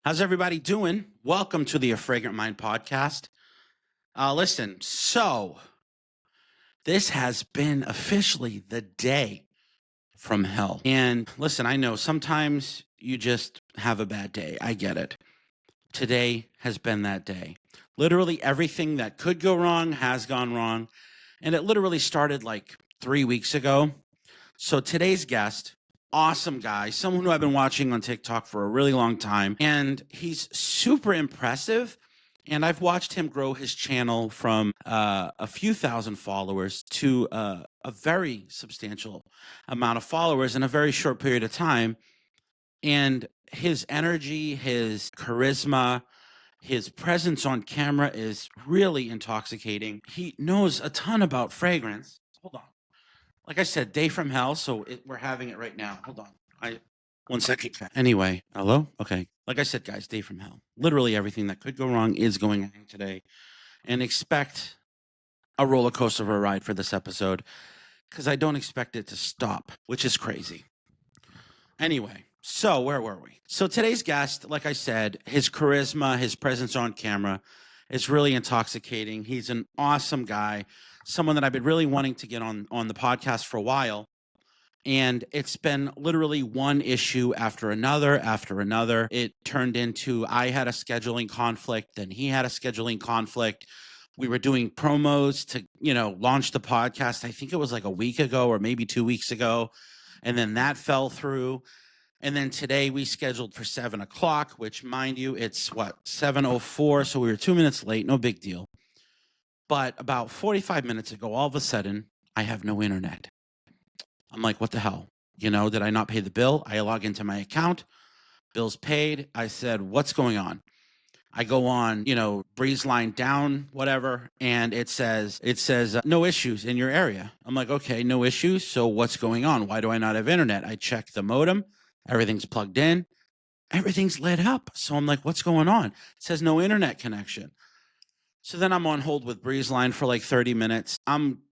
How's everybody doing? Welcome to the A Fragrant Mind podcast. Listen, so this has been officially the day from hell. And listen, I know sometimes you just have a bad day. I get it. Today has been that day. Literally everything that could go wrong has gone wrong. And it literally started like 3 weeks ago. So today's guest, awesome guy, someone who I've been watching on TikTok for a really long time, and he's super impressive. And I've watched him grow his channel from a few thousand followers to a very substantial amount of followers in a very short period of time. And his energy, his charisma, his presence on camera is really intoxicating. He knows a ton about fragrance. Hold on. Like I said, day from hell, so we're having it right now. Hold on. One second. Anyway, hello? Okay. Like I said, guys, day from hell. Literally everything that could go wrong is going wrong today. And expect a roller coaster of a ride for this episode because I don't expect it to stop, which is crazy. Anyway, so where were we? So today's guest, like I said, his charisma, his presence on camera is really intoxicating. He's an awesome guy, someone that I've been really wanting to get on the podcast for a while. And it's been literally one issue after another. It turned into I had a scheduling conflict, then he had a scheduling conflict. We were doing promos to, launch the podcast. I think it was like a week ago or maybe 2 weeks ago. And then that fell through. And then today we scheduled for 7 o'clock, which, mind you, it's 7:04. So we were 2 minutes late. No big deal. But about 45 minutes ago, all of a sudden, I have no internet. I'm like, what the hell? Did I not pay the bill? I log into my account. Bill's paid. I said, what's going on? I go on, breeze line down, whatever. And it says, no issues in your area. I'm like, okay, no issues. So what's going on? Why do I not have internet? I check the modem. Everything's plugged in. Everything's lit up. So I'm like, what's going on? It says no internet connection. So then I'm on hold with breeze line for like 30 minutes. I'm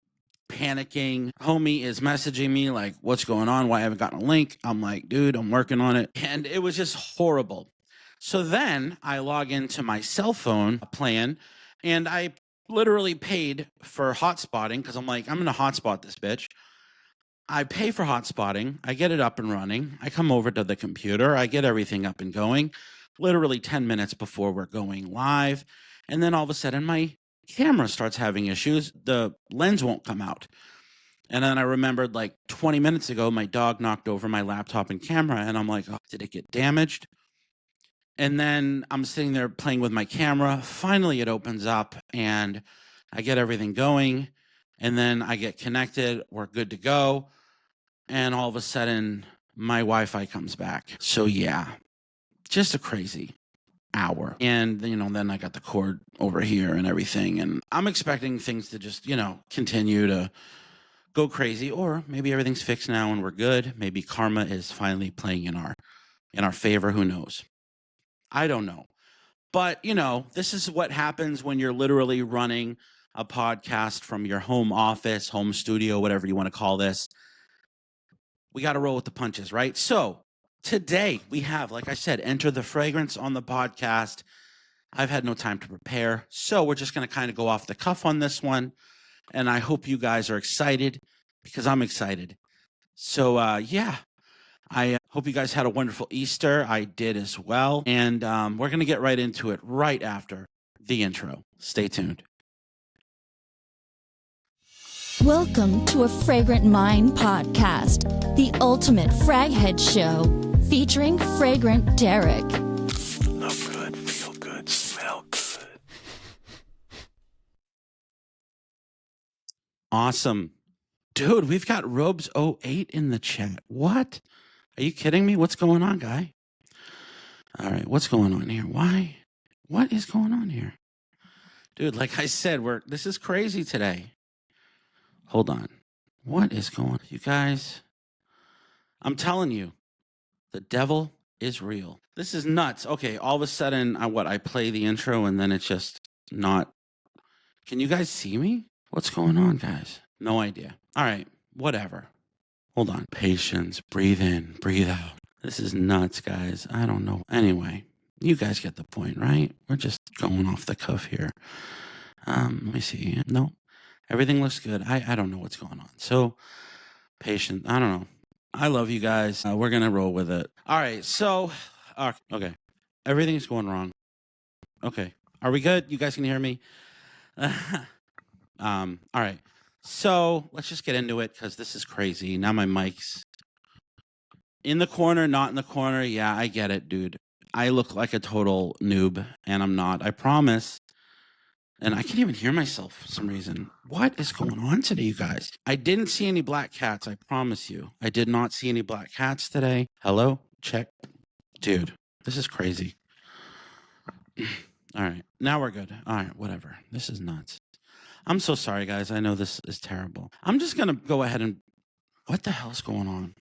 panicking. Homie is messaging me like, what's going on? Why I haven't gotten a link? I'm like, dude, I'm working on it. And it was just horrible. So then I log into my cell phone plan and I literally paid for hotspotting because I'm like, I'm going to hotspot this bitch. I pay for hotspotting. I get it up and running. I come over to the computer. I get everything up and going literally 10 minutes before we're going live. And then all of a sudden my camera starts having issues. The lens won't come out. And then I remembered like 20 minutes ago, my dog knocked over my laptop and camera. And I'm like, oh, did it get damaged? And then I'm sitting there playing with my camera. Finally, it opens up and I get everything going. And then I get connected. We're good to go. And all of a sudden, my Wi-Fi comes back. So yeah, just a crazy hour. And, then I got the cord over here and everything. And I'm expecting things to just, continue to go crazy. Or maybe everything's fixed now and we're good. Maybe karma is finally playing in our favor. Who knows? I don't know. But, this is what happens when you're literally running a podcast from your home office, home studio, whatever you want to call this. We got to roll with the punches, right? So today we have, like I said, Enter the Fragrance on the podcast. I've had no time to prepare. So we're just going to kind of go off the cuff on this one. And I hope you guys are excited because I'm excited. So, yeah, I hope you guys had a wonderful Easter. I did as well. And we're going to get right into it right after the intro. Stay tuned. Welcome to A Fragrant Mind podcast, the ultimate fraghead show featuring Fragrant Derek. Look good, feel good, smell good. Awesome. Dude, we've got Robes 08 in the chat. What? Are you kidding me? What's going on, guy? All right, what's going on here? Why? What is going on here? Dude, like I said, this is crazy today. Hold on. What is going on? You guys, I'm telling you, the devil is real. This is nuts. Okay, all of a sudden, I play the intro and then it's just not. Can you guys see me? What's going on, guys? No idea. All right, whatever. Hold on. Patience. Breathe in, breathe out. This is nuts, guys. I don't know. Anyway, You guys get the point, right? We're just going off the cuff here. Let me see. No, everything looks good. I don't know what's going on. So patient. I don't know. I love you guys. We're gonna roll with it. All right. So, okay, everything's going wrong. Okay, are we good? You guys can hear me. All right. So let's just get into it because this is crazy. Now my mic's in the corner, not in the corner. Yeah, I get it, dude. I look like a total noob, and I'm not. I promise. And I can't even hear myself for some reason. What is going on today, you guys? I didn't see any black cats. I promise you. I did not see any black cats today. Hello? Check. Dude, this is crazy. All right. Now we're good. All right. Whatever. This is nuts. I'm so sorry, guys. I know this is terrible. I'm just going to go ahead and. What the hell's going on?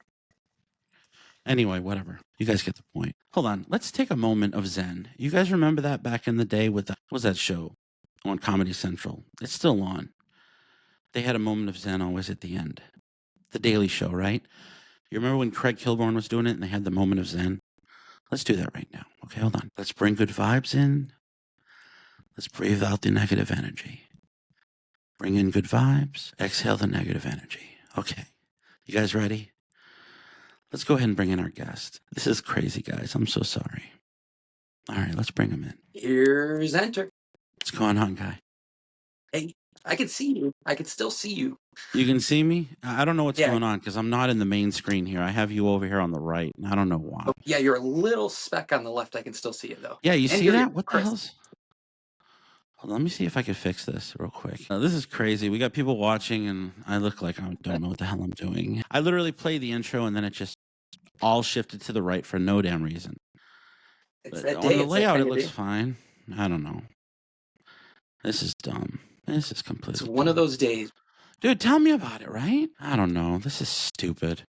Anyway, whatever. You guys get the point. Hold on. Let's take a moment of zen. You guys remember that back in the day with what was that show on Comedy Central? It's still on. They had a moment of zen always at the end. The Daily Show, right? You remember when Craig Kilborn was doing it and they had the moment of zen? Let's do that right now. Okay, hold on. Let's bring good vibes in. Let's breathe out the negative energy. Bring in good vibes. Exhale the negative energy. Okay. You guys ready? Let's go ahead and bring in our guest. This is crazy, guys. I'm so sorry. All right, let's bring him in. Here's Enter. What's going on, guy? Hey, I can see you. I can still see you. You can see me? I don't know what's Yeah. going on because I'm not in the main screen here. I have you over here on the right, and I don't know why. Oh, yeah, you're a little speck on the left. I can still see you, though. Yeah, you And see you're that? What the Chris. hell's... Hold on, let me see if I can fix this real quick. This is crazy. We got people watching, and I look like I don't know what the hell I'm doing. I literally play the intro, and then it just all shifted to the right for no damn reason. It's But that on day. the It's layout, that it kind of looks day. fine. I don't know. This is dumb. This is completely It's one of dumb. those days. Dude, tell me about it, right? I don't know. This is stupid.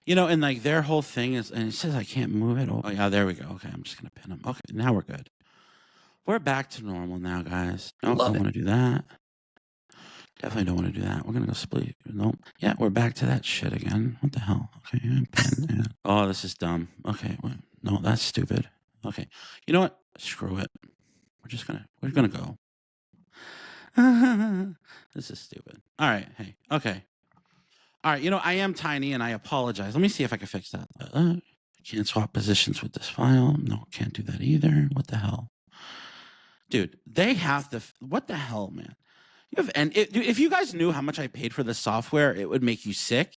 You know, and like their whole thing is, and it says I can't move it. Oh, yeah, there we go. Okay, I'm just going to pin them. Okay, now we're good. We're back to normal now, guys. No, Love don't it. want to do that. Definitely don't want to do that. We're going to go split. Nope. Yeah, we're back to that shit again. What the hell? Okay, pin. Yeah. Oh, this is dumb. Okay, no, that's stupid. Okay, you know what? Screw it. We're gonna go. This is stupid. All right, hey, okay. All right, you know, I am tiny and I apologize. Let me see if I can fix that. Can't swap positions with this file. No, can't do that either. What the hell? Dude, they have to, what the hell, man? If you guys knew how much I paid for this software, it would make you sick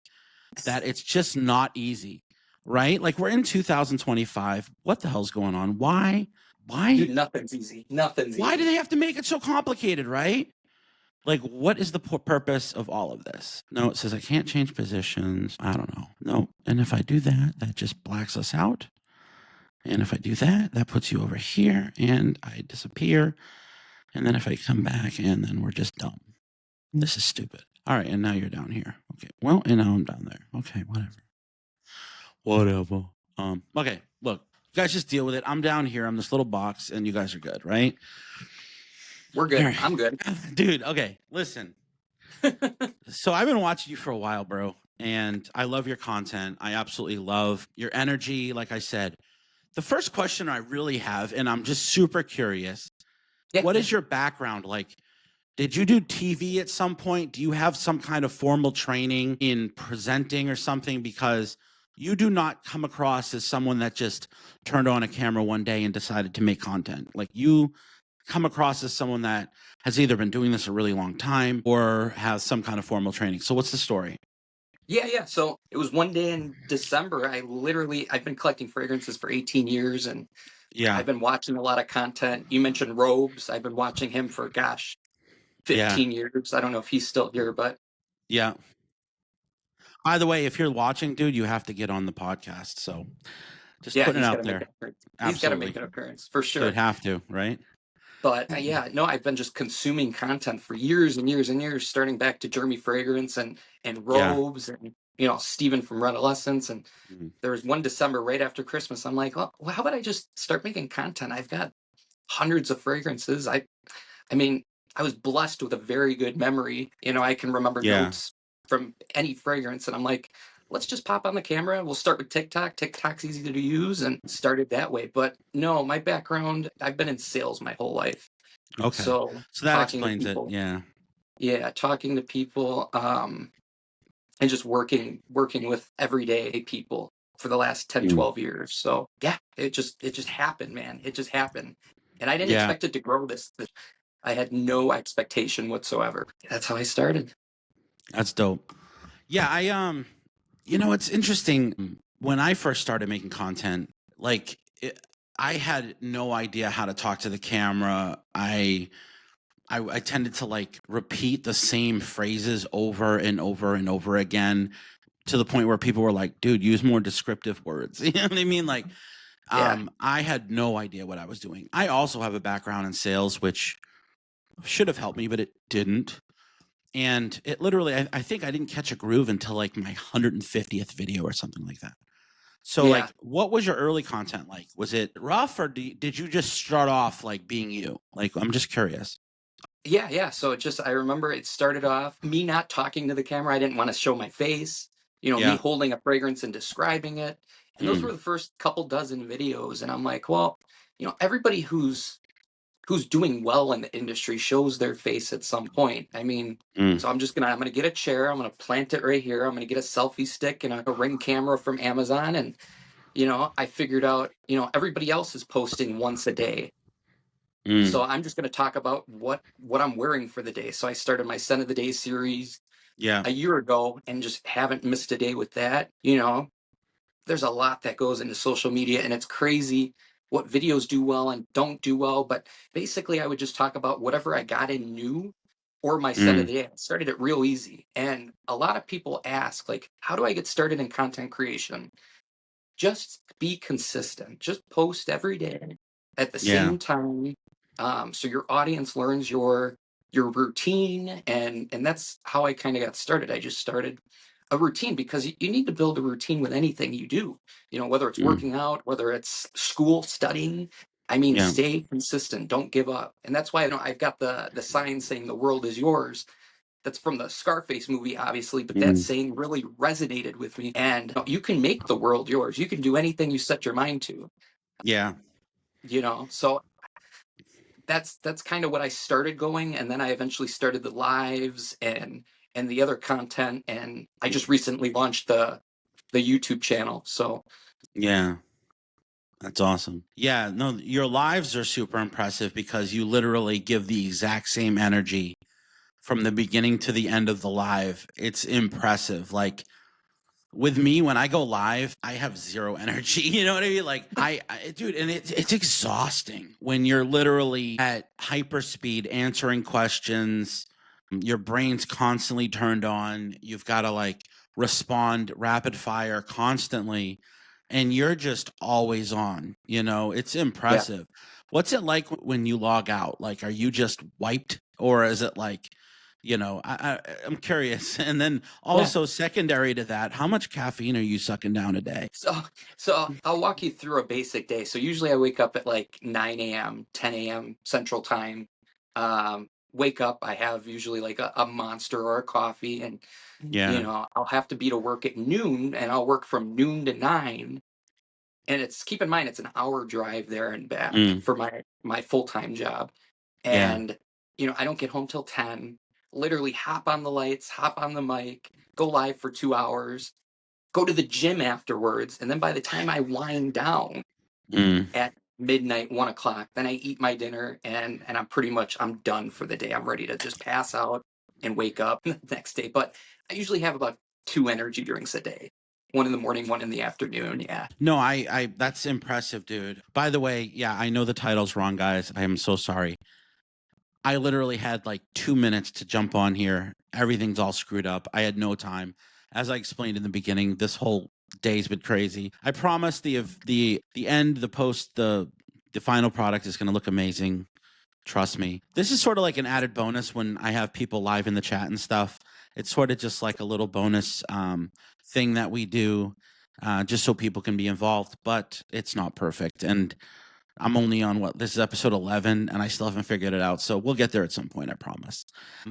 that it's just not easy, right? Like we're in 2025. What the hell's going on? Why? Dude, nothing's easy. Nothing's Why easy. do they have to make it so complicated, right? Like, what is the purpose of all of this? No, it says I can't change positions. I don't know. No, and if I do that, that just blacks us out. And if I do that, that puts you over here and I disappear. And then if I come back and then we're just dumb. This is stupid. All right, and now you're down here. Okay, well, and now I'm down there. Okay, whatever. Okay, look, you guys just deal with it. I'm down here. I'm this little box, and you guys are good, right? We're good. Right. I'm good. Dude, okay, listen. So I've been watching you for a while, bro, and I love your content. I absolutely love your energy. Like I said, the first question I really have, and I'm just super curious, what is your background like? Did you do TV at some point? Do you have some kind of formal training in presenting or something? Because you do not come across as someone that just turned on a camera one day and decided to make content. Like you come across as someone that has either been doing this a really long time or has some kind of formal training. So what's the story? Yeah. So it was one day in December. I've been collecting fragrances for 18 years, and Yeah. I've been watching a lot of content. You mentioned Robes. I've been watching him for, 15 years. I don't know if he's still here, but yeah. By the way, if you're watching, dude, you have to get on the podcast. So just putting it out there. He's got to make an appearance for sure. Should have to, right? But I've been just consuming content for years and years and years, starting back to Jeremy Fragrance and Robes and Steven from Redolescence. And there was one December right after Christmas. I'm like, well, how about I just start making content? I've got hundreds of fragrances. I mean, I was blessed with a very good memory. I can remember notes from any fragrance, and I'm like, let's just pop on the camera. We'll start with TikTok. TikTok's easy to use, and started that way. But no, my background, I've been in sales my whole life. Okay. So So that talking to explains it. people, Yeah. yeah, talking to people, and just working with everyday people for the last 10, Mm. 12 years. So yeah, it just happened, man. It just happened. And I didn't Yeah. expect it to grow this. I had no expectation whatsoever. That's how I started. That's dope. Yeah, it's interesting. When I first started making content, like I had no idea how to talk to the camera. I tended to like repeat the same phrases over and over and over again to the point where people were like, "Dude, use more descriptive words." You know what I mean? Like, Yeah. I had no idea what I was doing. I also have a background in sales, which should have helped me, but it didn't. And it literally, I think I didn't catch a groove until like my 150th video or something like that. So, Yeah. like, what was your early content like? Was it rough, or did you just start off like being you? Like, I'm just curious. Yeah, yeah. So I remember it started off me not talking to the camera. I didn't want to show my face, me Yeah. holding a fragrance and describing it. And those were Mm, the first couple dozen videos. And I'm like, well, everybody who's doing well in the industry shows their face at some point. I mean, mm, so I'm gonna get a chair, I'm gonna plant it right here, I'm gonna get a selfie stick and a Ring camera from Amazon, and I figured out, everybody else is posting once a day. So mm. I'm just going to talk about what I'm wearing for the day. So I started my Scent of the Day series Yeah. a year ago and just haven't missed a day with that. There's a lot that goes into social media, and it's crazy what videos do well and don't do well. But basically, I would just talk about whatever I got in new or my Scent of Mm, the Day. I started it real easy. And a lot of people ask, like, how do I get started in content creation? Just be consistent. Just post every day at the yeah. same time, so your audience learns your routine, and that's how I kind of got started. I just started a routine because you need to build a routine with anything you do. Whether it's Mm, working out, whether it's school studying. I mean, yeah. stay consistent. Don't give up. And that's why I've got the sign saying the world is yours. That's from the Scarface movie, obviously, but that Mm, saying really resonated with me. And you can make the world yours. You can do anything you set your mind to. yeah. So that's kind of what I started going, and then I eventually started the lives and the other content, and I just recently launched the YouTube channel. So Yeah. That's awesome. Yeah. No, your lives are super impressive because you literally give the exact same energy from the beginning to the end of the live. It's impressive. Like, with me, when I go live, I have zero energy. You know what I mean? Like, dude, and it's exhausting when you're literally at hyper speed answering questions. Your brain's constantly turned on. You've got to like respond rapid fire constantly, and you're just always on. It's yeah. impressive. What's it like when you log out? Like, are you just wiped, or is it like, I'm curious. And then Yeah. also secondary to that, how much caffeine are you sucking down a day? So I'll walk you through a basic day. So usually I wake up at like 9 a.m., 10 a.m. Central Time. Wake up, I have usually like a monster or a coffee, and Yeah. I'll have to be to work at noon, and I'll work from noon to 9. And keep in mind, it's an hour drive there and back Mm, for my full-time job. yeah. And I don't get home till 10. Literally hop on the lights, hop on the mic, go live for 2 hours, go to the gym afterwards, and then by the time I wind down Mm, at midnight, 1 o'clock, then I eat my dinner, and I'm done for the day. I'm ready to just pass out and wake up the next day. But I usually have about 2 energy drinks a day. One in the morning, one in the afternoon. Yeah. no, I that's impressive, dude. By the way, yeah, I know the title's wrong, guys. I am so sorry. I literally had like 2 minutes to jump on here. Everything's all screwed up. I had no time. As I explained in the beginning, this whole day's been crazy. I promise the end, the post, the final product is going to look amazing. Trust me. This is sort of like an added bonus when I have people live in the chat and stuff. It's sort of just like a little bonus thing that we do just so people can be involved, but it's not perfect. And I'm only on this is episode 11 and I still haven't figured it out. So we'll get there at some point, I promise.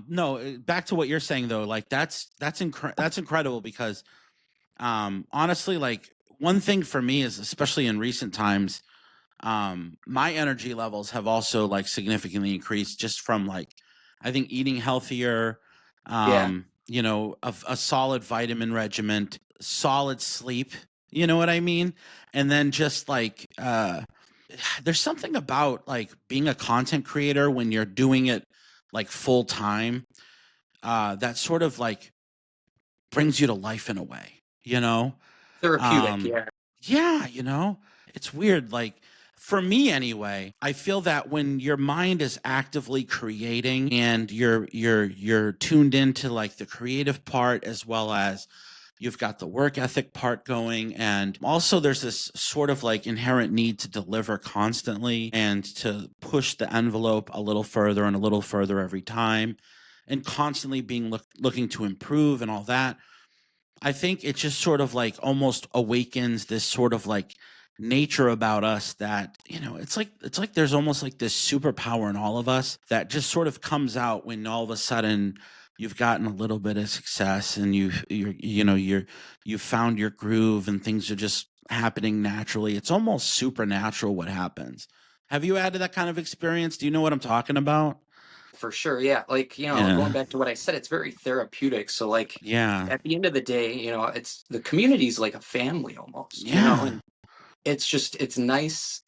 No, back to what you're saying though, like that's incredible because Honestly, like one thing for me is, especially in recent times, my energy levels have also like significantly increased just from like, I think eating healthier, Yeah. a solid vitamin regimen, solid sleep, you know what I mean? And then just like, there's something about like being a content creator when you're doing it like full time, that sort of like brings you to life in a way, you know? Therapeutic. Um, Yeah. yeah, it's weird. Like for me anyway, I feel that when your mind is actively creating and you're tuned into like the creative part as well as you've got the work ethic part going, and also there's this sort of like inherent need to deliver constantly and to push the envelope a little further and a little further every time and constantly being looking to improve and all that. I think it just sort of like almost awakens this sort of like nature about us that, it's like there's almost like this superpower in all of us that just sort of comes out when all of a sudden you've gotten a little bit of success and you've found your groove and things are just happening naturally. It's almost supernatural what happens. Have you had that kind of experience? Do you know what I'm talking about? For sure. Yeah. Like, going Yeah. back to what I said, it's very therapeutic. So, like, Yeah. at the end of the day, it's the community's like a family almost, Yeah. and it's nice,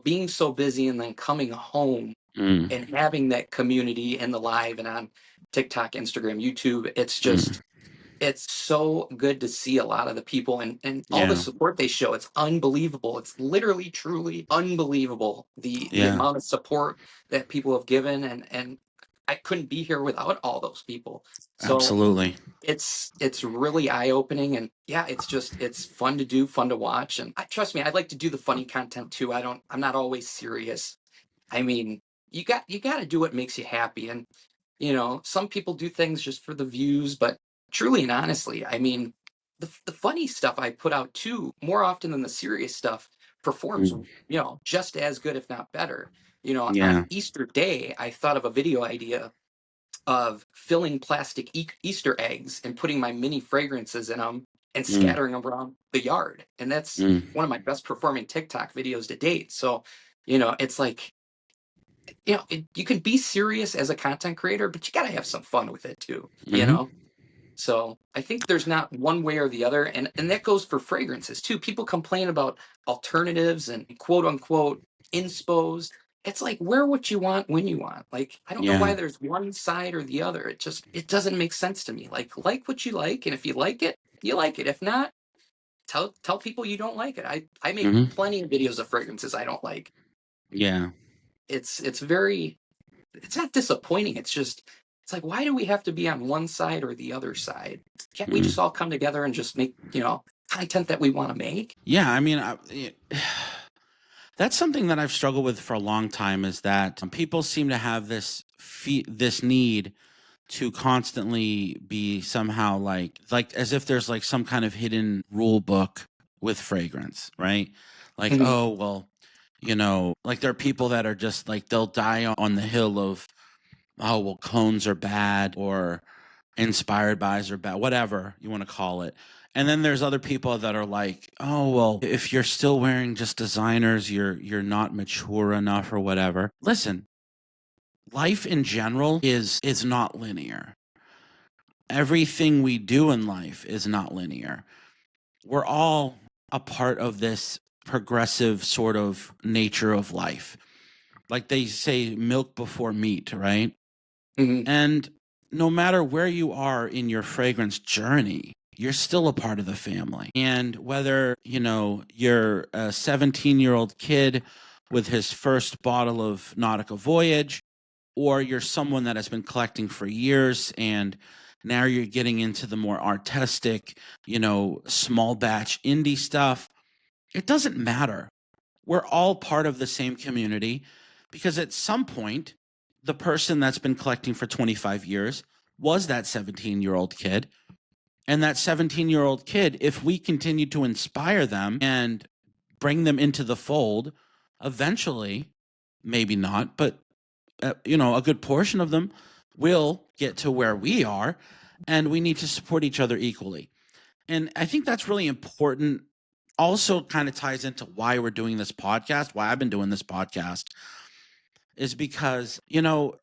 being so busy and then coming home Mm, and having that community in the live and on TikTok, Instagram, YouTube. mm, It's so good to see a lot of the people and all the yeah. support they show. It's unbelievable. It's literally, truly unbelievable the Yeah. amount of support that people have given, and I couldn't be here without all those people. So Absolutely. it's really eye opening, and yeah, it's fun to do, fun to watch, and trust me, I like to do the funny content too. I'm not always serious. I mean, you got to do what makes you happy, and some people do things just for the views, but truly and honestly, I mean, the funny stuff I put out too, more often than the serious stuff, performs, Mm, just as good, if not better. On yeah. Easter Day, I thought of a video idea of filling plastic Easter eggs and putting my mini fragrances in them and Mm, scattering them around the yard. And that's mm, one of my best performing TikTok videos to date. So, it's like, you can be serious as a content creator, but you got to have some fun with it too, mhm, So I think there's not one way or the other, and that goes for fragrances too. People complain about alternatives and quote unquote inspos. It's like, wear what you want when you want. Like, I don't know yeah. why there's one side or the other. It doesn't make sense to me. Like what you like, and if you like it, you like it. If not, tell people you don't like it. I make Mhm, plenty of videos of fragrances I don't like. yeah. It's very, it's not disappointing. It's like, why do we have to be on one side or the other side? Can't we just Mm. all come together and just make, content that we want to make? Yeah, I mean, that's something that I've struggled with for a long time is that people seem to have this need to constantly be somehow like as if there's like some kind of hidden rule book with fragrance, right? Like, Mhm. oh, well, like there are people that are just like they'll die on the hill of, oh, well, clones are bad or inspired buys are bad, whatever you want to call it. And then there's other people that are like, oh, well, if you're still wearing just designers, you're not mature enough or whatever. Listen, life in general is not linear. Everything we do in life is not linear. We're all a part of this progressive sort of nature of life. Like they say, milk before meat, right? Mhm. And no matter where you are in your fragrance journey, you're still a part of the family. And whether, you're a 17-year-old kid with his first bottle of Nautica Voyage, or you're someone that has been collecting for years and now you're getting into the more artistic, small batch indie stuff, it doesn't matter. We're all part of the same community because at some point, the person that's been collecting for 25 years was that 17-year-old kid. And that 17-year-old kid, if we continue to inspire them and bring them into the fold, eventually, maybe not, but a good portion of them will get to where we are, and we need to support each other equally. And I think that's really important. Also kind of ties into why we're doing this podcast, why I've been doing this podcast, is because,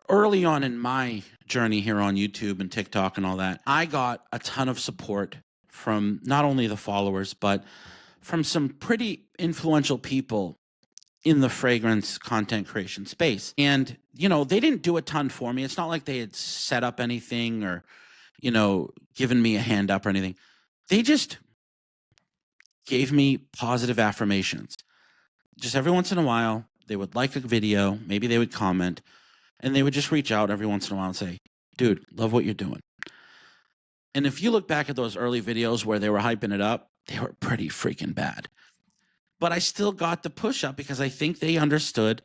early on in my journey here on YouTube and TikTok and all that, I got a ton of support from not only the followers, but from some pretty influential people in the fragrance content creation space. And, they didn't do a ton for me. It's not like they had set up anything or, given me a hand up or anything. They just gave me positive affirmations. Just every once in a while, they would like a video, maybe they would comment, and they would just reach out every once in a while and say, dude, love what you're doing. And if you look back at those early videos where they were hyping it up, they were pretty freaking bad. But I still got the push up because I think they understood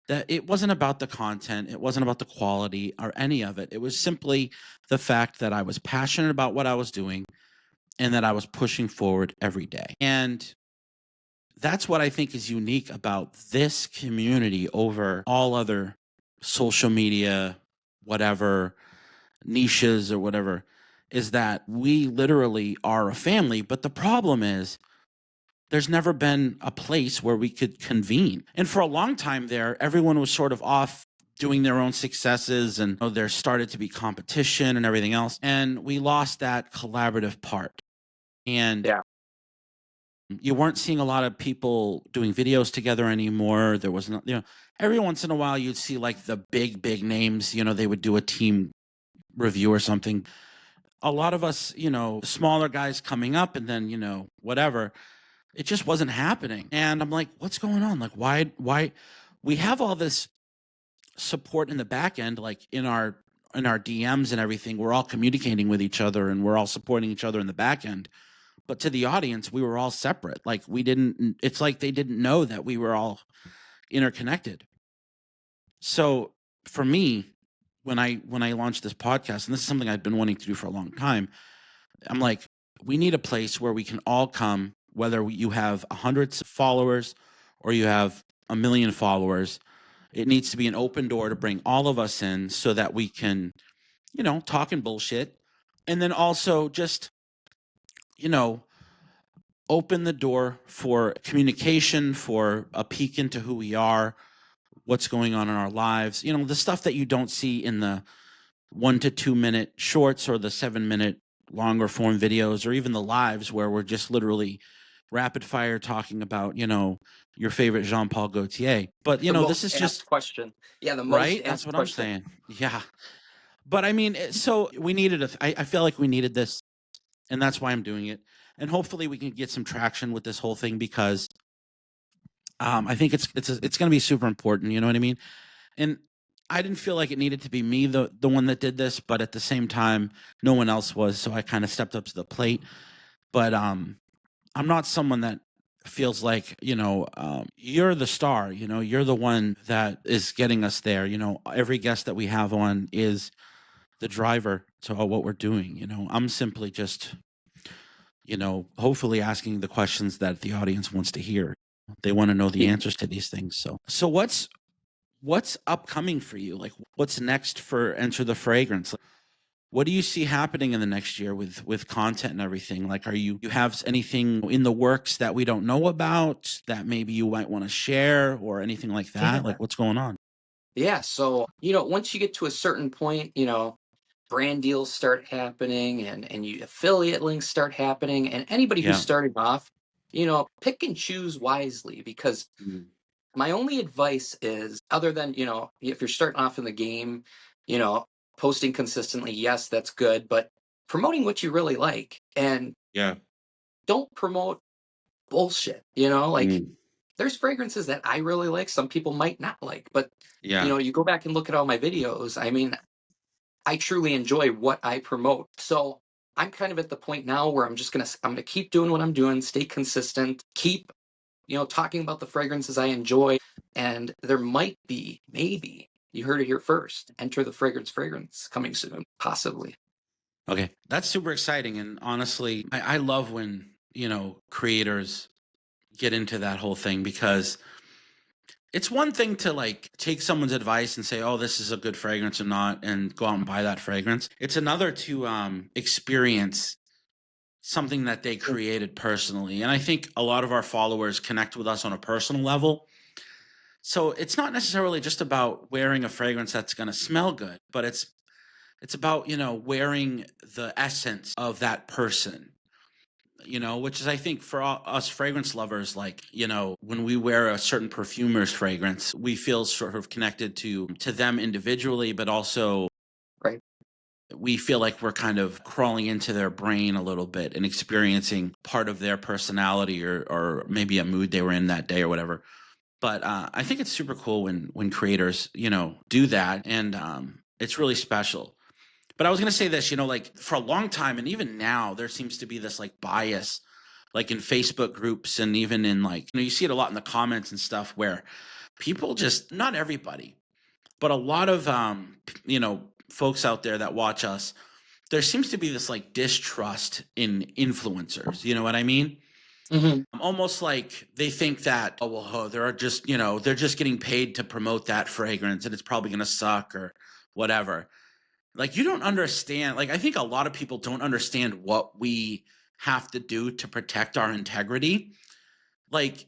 that it wasn't about the content, it wasn't about the quality or any of it. It was simply the fact that I was passionate about what I was doing and that I was pushing forward every day. And that's what I think is unique about this community over all other social media, whatever, niches or whatever, is that we literally are a family. But the problem is there's never been a place where we could convene. And for a long time there, everyone was sort of off doing their own successes, and there started to be competition and everything else. And we lost that collaborative part. And you weren't seeing a lot of people doing videos together anymore. There was not, every once in a while you'd see like the big names, they would do a team review or something. A lot of us, smaller guys coming up and then, whatever, it just wasn't happening. And I'm like, what's going on? Like, why we have all this support in the back end, like in our DMs and everything, we're all communicating with each other and we're all supporting each other in the back end. But to the audience, we were all separate. Like it's like they didn't know that we were all interconnected. So for me, when I launched this podcast, and this is something I've been wanting to do for a long time, I'm like, we need a place where we can all come, whether you have 100 followers or you have 1 million followers. It needs to be an open door to bring all of us in so that we can, talk and bullshit. And then also just, open the door for communication, for a peek into who we are, what's going on in our lives, the stuff that you don't see in the 1 to 2 minute shorts or the 7 minute longer form videos, or even the lives where we're just literally rapid fire talking about, your favorite Jean-Paul Gaultier. But, this is just question. Yeah, the most right. That's what question. I'm saying. Yeah. But I mean, so we needed I feel like we needed this, and that's why I'm doing it. And hopefully we can get some traction with this whole thing because I think it's going to be super important. You know what I mean? And I didn't feel like it needed to be me, the one that did this, but at the same time, no one else was. So I kind of stepped up to the plate. But I'm not someone that feels like, you're the star, you're the one that is getting us there. Every guest that we have on is the driver to what we're doing. I'm simply just, hopefully asking the questions that the audience wants to hear. They want to know the answers to these things. So what's upcoming for you? Like, what's next for Enter the Fragrance? Like, what do you see happening in the next year with content and everything? Like, you have anything in the works that we don't know about that maybe you might want to share or anything like that? Yeah. Like, what's going on? Yeah. So, once you get to a certain point, brand deals start happening and you affiliate links start happening. And anybody who's starting off, pick and choose wisely, because my only advice is, other than, if you're starting off in the game, posting consistently, yes, that's good, but promoting what you really like, and don't promote bullshit, like there's fragrances that I really like, some people might not like, but you go back and look at all my videos. I mean, I truly enjoy what I promote. So I'm kind of at the point now where I'm going to keep doing what I'm doing, stay consistent, keep, talking about the fragrances I enjoy. And there might be, maybe, you heard it here first, Enter the Fragrance coming soon, possibly. Okay. That's super exciting. And honestly, I love when, creators get into that whole thing, because it's one thing to like take someone's advice and say, oh, this is a good fragrance or not, and go out and buy that fragrance. It's another to experience something that they created personally. And I think a lot of our followers connect with us on a personal level. So it's not necessarily just about wearing a fragrance that's going to smell good, but it's about, wearing the essence of that person, which is, I think, for us fragrance lovers, like, when we wear a certain perfumer's fragrance, we feel sort of connected to them individually, but also Right. we feel like we're kind of crawling into their brain a little bit and experiencing part of their personality or maybe a mood they were in that day or whatever. But I think it's super cool when creators, do that, and it's really special. But I was gonna say this, like for a long time, and even now, there seems to be this like bias, like in Facebook groups, and even in like, you see it a lot in the comments and stuff, where people just, not everybody, but a lot of folks out there that watch us, there seems to be this like distrust in influencers. You know what I mean? Hmm. Almost like they think that, oh, well, they're just, they're just getting paid to promote that fragrance and it's probably going to suck or whatever. Like, you don't understand. Like, I think a lot of people don't understand what we have to do to protect our integrity. Like,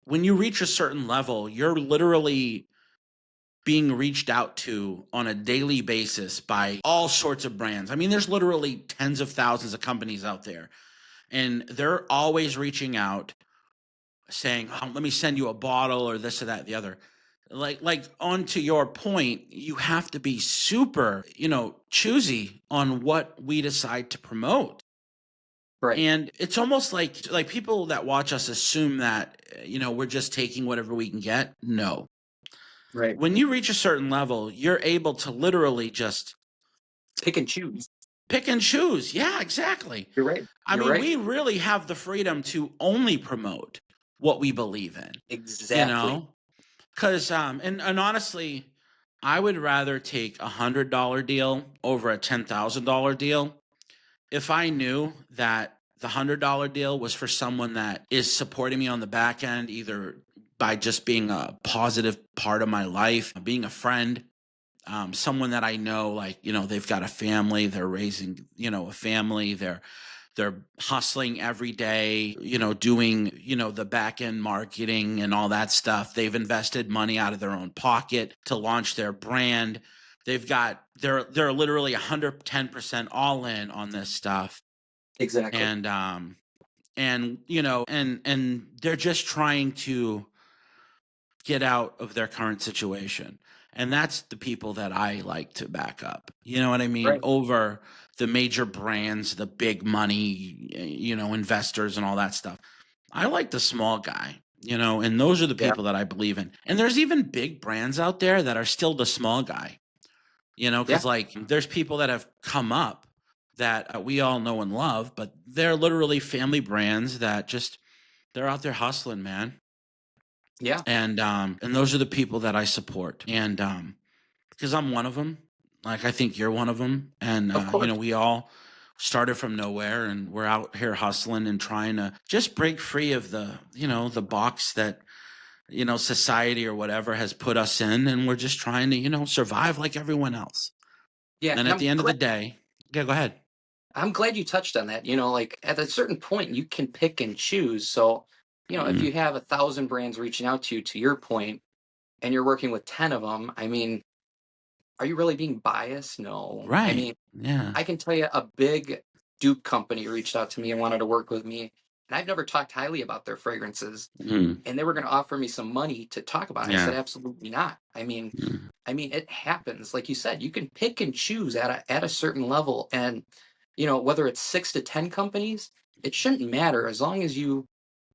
when you reach a certain level, you're literally being reached out to on a daily basis by all sorts of brands. I mean, there's literally tens of thousands of companies out there, and they're always reaching out saying, oh, let me send you a bottle or this or that, the other. Like on to your point, you have to be super, choosy on what we decide to promote. Right. And it's almost like people that watch us assume that, we're just taking whatever we can get. No. Right. When you reach a certain level, you're able to literally just Pick and choose. pick and choose. Yeah, exactly. You're right. I You're mean, right. we really have the freedom to only promote what we believe in, you Exactly. know? Because, and honestly, I would rather take $100 deal over a $10,000 deal if I knew that the $100 deal was for someone that is supporting me on the back end, either by just being a positive part of my life, being a friend, someone that I know, like, they've got a family, they're raising, a family, they're hustling every day, doing, the back end marketing and all that stuff. They've invested money out of their own pocket to launch their brand. They're literally 110% all in on this stuff. Exactly. And they're just trying to get out of their current situation. And that's the people that I like to back up. You know what I mean? Right. Over the major brands, the big money, investors and all that stuff. I like the small guy, and those are the Yeah. people that I believe in. And there's even big brands out there that are still the small guy, Yeah. because like there's people that have come up that we all know and love, but they're literally family brands that just, they're out there hustling, man. Yeah. And those are the people that I support. And because I'm one of them, like I think you're one of them. And Of course. we all started from nowhere, and we're out here hustling and trying to just break free of the box that society or whatever has put us in, and we're just trying to survive like everyone else. Yeah. And And at the end of the day, yeah, go ahead. I'm glad you touched on that. Like at a certain point, you can pick and choose. So, if Mhm. you have 1,000 brands reaching out to your point, and you're working with 10 of them, I mean, are you really being biased? No. I Right. mean, Yeah. I can tell you a big dupe company reached out to me and wanted to work with me, and I've never talked highly about their fragrances, Mhm. and they were going to offer me some money to talk about it. I said, Yeah. absolutely not. I mean, Mhm. it happens. Like you said, you can pick and choose at a certain level, and whether it's 6 to 10 companies, it shouldn't matter as long as you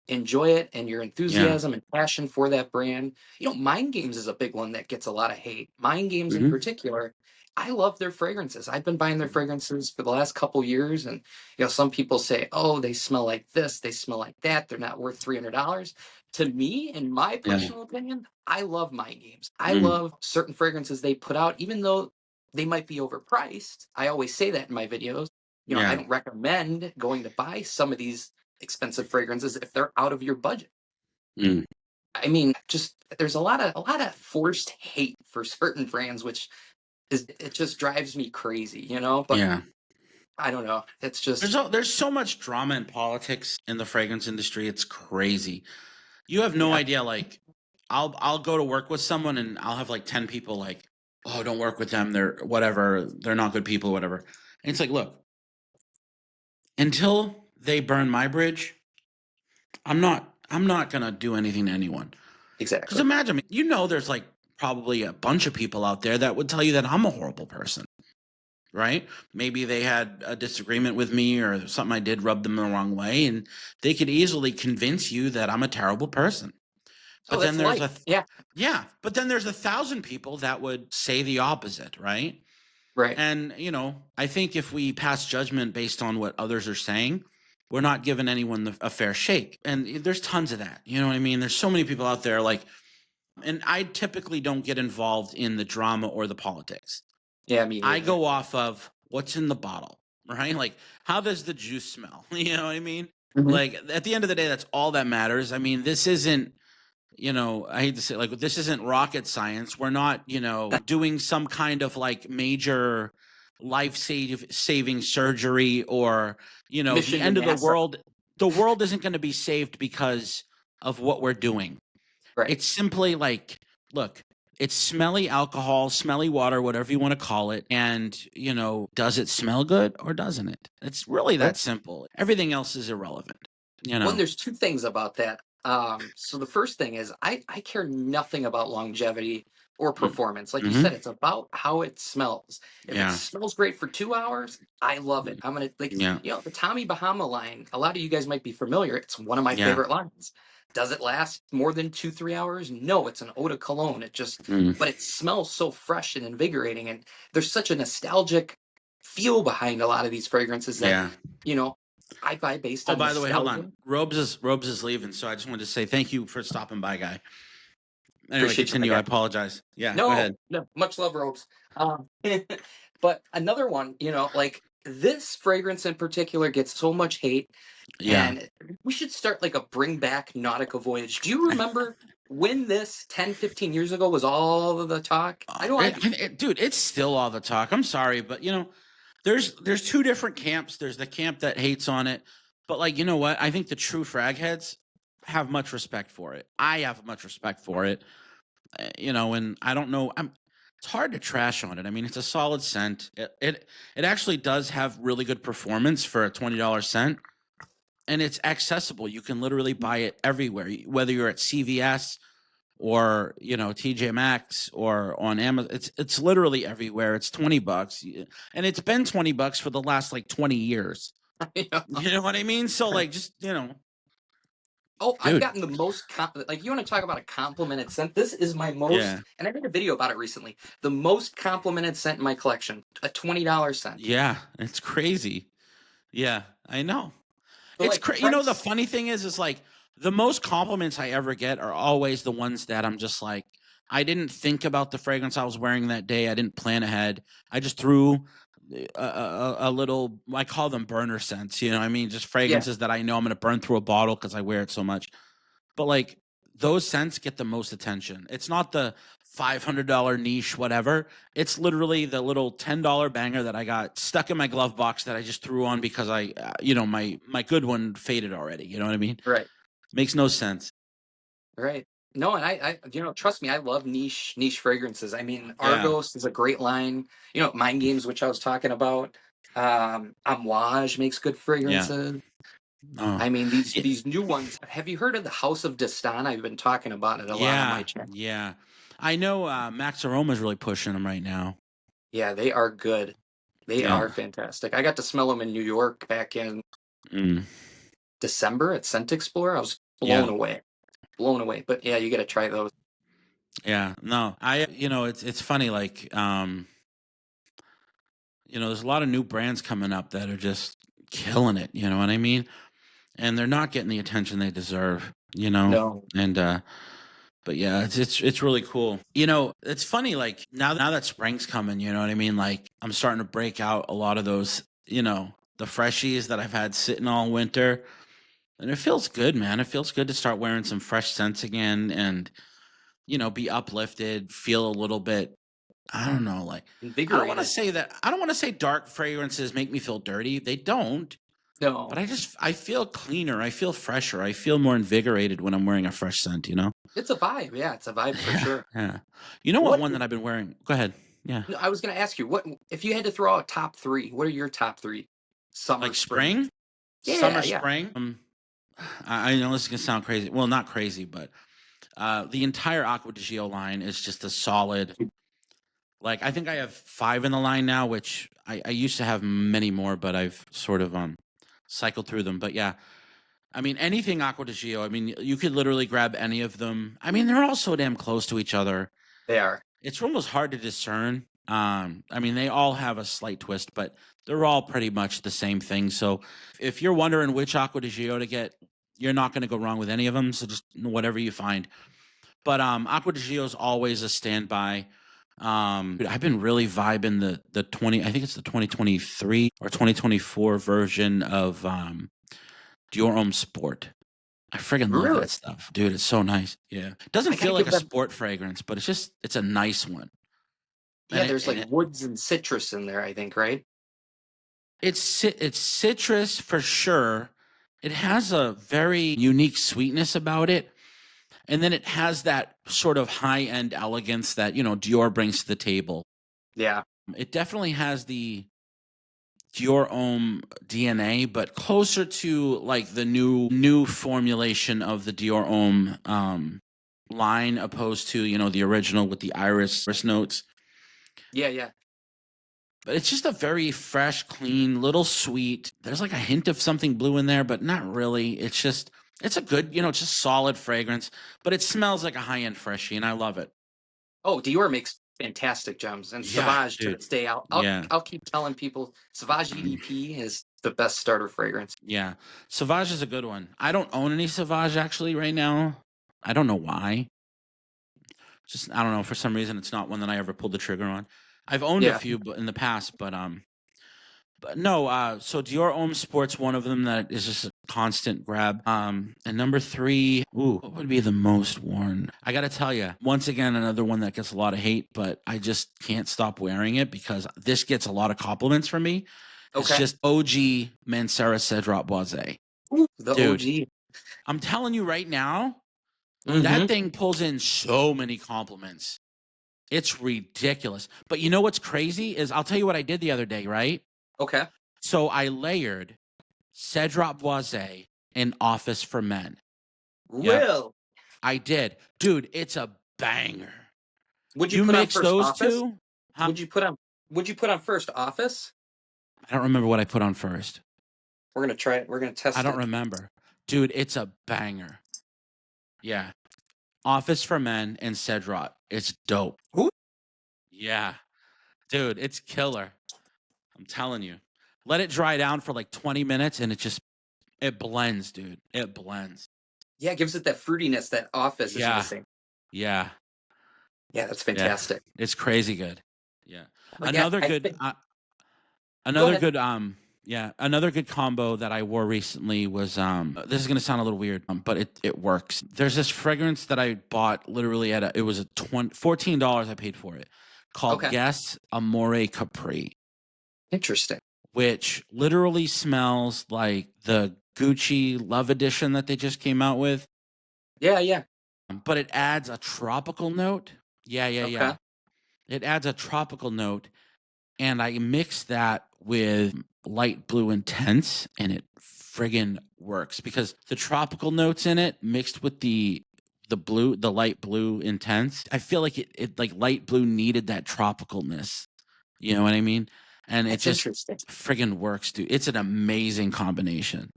enjoy it and your Yeah. enthusiasm and passion for that brand. Mind Games is a big one that gets a lot of hate. Mind Games in Mhm. particular, I love their fragrances. I've been buying their Mhm. fragrances for the last couple years, and some people say, "Oh, they smell like this, they smell like that. They're not worth $300." To me, in my Yeah. personal opinion, I love Mind Games. I Mm. love certain fragrances they put out, even though they might be overpriced. I always say that in my videos. I Yeah. don't recommend going to buy some of these expensive fragrances if they're out of your budget. Mm. I mean, just there's a lot of forced hate for certain brands, which it just drives me crazy. But Yeah. I don't know. It's just There's so much drama and politics in the fragrance industry. It's crazy. You have no yeah. idea. Like, I'll go to work with someone and I'll have like 10 people like, oh, don't work with them. They're whatever. They're not good people, whatever. And it's like, look, until they burn my bridge, I'm not gonna do anything to anyone. Because Exactly. imagine, there's like probably a bunch of people out there that would tell you that I'm a horrible person, right? Maybe they had a disagreement with me or something I did rubbed them the wrong way, and they could easily convince you that I'm a terrible person. Oh, But that's then there's life. Yeah. yeah, but then there's 1,000 people that would say the opposite, right? Right. And, I think if we pass judgment based on what others are saying, we're not giving anyone a fair shake. And there's tons of that. You know what I mean? There's so many people out there like, and I typically don't get involved in the drama or the politics. Yeah, me I neither. go off of what's in the bottle, right? Like, how does the juice smell? You know what I mean? Mhm. Like, at the end of the day, that's all that matters. I mean, this isn't, I hate to say, like, this isn't rocket science. We're not, doing some kind of like major saving surgery or, the Mission to end of the NASA. world. The world isn't going to be saved because of what we're doing. Right. It's simply like, look, it's smelly alcohol, smelly water, whatever you want to call it. And, does it smell good or doesn't it? It's really Right. that simple. Everything else is irrelevant, Well, and there's two things about that. So the first thing is I care nothing about longevity or performance. Like you Mm-hmm. said, it's about how it smells. If it Yeah. smells great for 2 hours, I love it. I'm gonna like, Yeah. the Tommy Bahama line, a lot of you guys might be familiar. It's one of my Yeah. favorite lines. Does it last more than 2, 3 hours? No, it's an eau de cologne. Mm. But it smells so fresh and invigorating. And there's such a nostalgic feel behind a lot of these fragrances that, Yeah. you know, I buy based Oh, on by the way, hold nostalgia. on. Robes is leaving, so I just wanted to say thank you for stopping by, guy. Anyway, Appreciate you, my continue. I guy. apologize. Yeah, go No, ahead. no, much love, Robes. Um, but another one, like this fragrance in particular gets so much hate, Yeah. and we should start like a bring back Nautica Voyage. Do you remember when this 10, 15 years ago was all of the talk? I know I do. Dude, it's still all the talk. I'm sorry, but there's two different camps. There's the camp that hates on it, but like, you know what? I think the true frag heads have much respect for it. I have much respect for it. And I don't know. It's hard to trash on it. I mean, it's a solid scent. It actually does have really good performance for a $20 scent, and it's accessible. You can literally buy it everywhere, whether you're at CVS or TJ Maxx or on Amazon. It's literally everywhere. It's $20, and it's been $20 for the last like 20 years. You know what I mean? So like, just Oh, I've dude. gotten the most like you want to talk about a complimented scent. This is my most, Yeah, and I made a video about it recently. The most complimented scent in my collection, a $20 scent. yeah, it's crazy. Yeah, I know. So It's like crazy. The price, funny thing is like the most compliments I ever get are always the ones that I'm just like, I didn't think about the fragrance I was wearing that day. I didn't plan ahead. I just threw a little, I call them burner scents. You know what I mean? Just yeah, fragrances that I know I'm going to burn through a bottle because I wear it so much. But like those scents get the most attention. It's not the $500 niche, whatever. It's literally the little $10 banger that I got stuck in my glove box that I just threw on because my good one faded already. You know what I mean? right, Makes no sense. right. No, and I, trust me, I love niche fragrances. I mean, Yeah. Argos is a great line. Mind Games, which I was talking about. Amouage makes good Yeah. fragrances. Oh. I mean, these Yeah. these new ones. Have you heard of the House of Destan? I've been talking about it a lot on my Yeah. channel. Yeah. I know Max Aroma's really pushing them right now. Yeah, they are good. They Yeah. are fantastic. I got to smell them in New York back in Mm. December at Scent Explorer. I was Yeah. blown away. Blown away. But yeah, you got to try those. Yeah. No, it's funny. Like, there's a lot of new brands coming up that are just killing it. You know what I mean? And they're not getting the attention they deserve. No. And but yeah, it's really cool. It's funny. Like now that spring's coming, you know what I mean? Like I'm starting to break out a lot of those. The freshies that I've had sitting all winter, and it feels good, man. It feels good to start wearing some fresh scents again, and be uplifted, feel a little bit I don't know, like I don't want to invigorated. say that. I don't want to say dark fragrances make me feel dirty. They don't. But No, I feel cleaner. I feel fresher. I feel more invigorated when I'm wearing a fresh scent. You know. it's a vibe. Yeah, it's a vibe for Yeah. sure. Yeah. You know what What one that I've been wearing? Go ahead. Yeah. no, I was going to ask you, what if you had to throw out top three? What are your top three? Summer, Like spring. spring, Yeah, summer, yeah. spring. I know this is gonna sound crazy. Well, not crazy, but the entire Aqua di Gio line is just a solid. Like I think I have 5 in the line now, which I used to have many more, but I've sort of cycled through them. But yeah, I mean anything Aqua di Gio. I mean you could literally grab any of them. I mean they're all so damn close to each other. They are. It's almost hard to discern. I mean they all have a slight twist, but they're all pretty much the same thing. So if you're wondering which Aqua di Gio to get, you're not going to go wrong with any of them. So just whatever you find. But Aqua di Gio is always a standby. I've been really vibing the 20. I think it's the 2023 or 2024 version of Dior Homme Sport. I friggin' love Really? that stuff, dude. It's so nice. Yeah, it doesn't I gotta feel like give a them. sport fragrance, but it's a nice one. Yeah, And there's like woods and citrus in there, I think, right? it's citrus for sure. It has a very unique sweetness about it. And then it has that sort of high-end elegance that, Dior brings to the table. Yeah. It definitely has the Dior Homme DNA, but closer to like the new formulation of the Dior Homme line, opposed to, the original with the iris notes. Yeah, yeah. But it's just a very fresh, clean, little sweet. There's like a hint of something blue in there, but not really. It's a good, it's just solid fragrance, but it smells like a high-end freshie, and I love it. Oh, Dior makes fantastic gems, and Yeah, Sauvage to dude. this day. I'll I'll, Yeah. I'll keep telling people Sauvage EDP is the best starter fragrance. Yeah. Sauvage is a good one. I don't own any Sauvage actually right now. I don't know why. Just I don't know. For some reason it's not one that I ever pulled the trigger on. I've owned a Yeah. few in the past, but no, so Dior Homme Sport's one of them that is just a constant grab. And number 3, what would be the most worn? I got to tell you, once again, another one that gets a lot of hate, but I just can't stop wearing it because this gets a lot of compliments from me. It's Okay. just OG Mancera Cedrat Boisé. Ooh, the Dude, OG. I'm telling you right now, Mm-hmm. that thing pulls in so many compliments. It's ridiculous. But you know what's crazy is I'll tell you what I did the other day, right? Okay. So I layered Cedrat Boisé and Office for Men. Yep. Will. I did. Dude, it's a banger. Would you You put on mix first those Office? two? Huh? Would you put on first Office? I don't remember what I put on first. We're gonna try it. We're gonna test I it. don't remember. Dude, it's a banger. Yeah. Office for Men and Cedrat. It's dope. Who? Yeah. Dude, it's killer. I'm telling you. Let it dry down for like 20 minutes and it blends, dude. It blends. Yeah, it gives it that fruitiness that Office is Yeah. missing. Yeah. Yeah, that's Yeah. fantastic. It's crazy good. Yeah. Like, Another I good think- another ahead. good another good combo that I wore recently was this is going to sound a little weird, but it works. There's this fragrance that I bought literally it was $14 I paid for it, called Okay. Guess Amore Capri, Interesting. which literally smells like the Gucci Love Edition that they just came out with. Yeah, yeah. But it adds a tropical note. Yeah. Okay. It adds a tropical note, and I mix that with light blue intense, and it friggin' works because the tropical notes in it mixed with the light blue intense. I feel like it like light blue needed that tropicalness. You know what I mean? And it That's just interesting. friggin' works, dude. It's an amazing combination.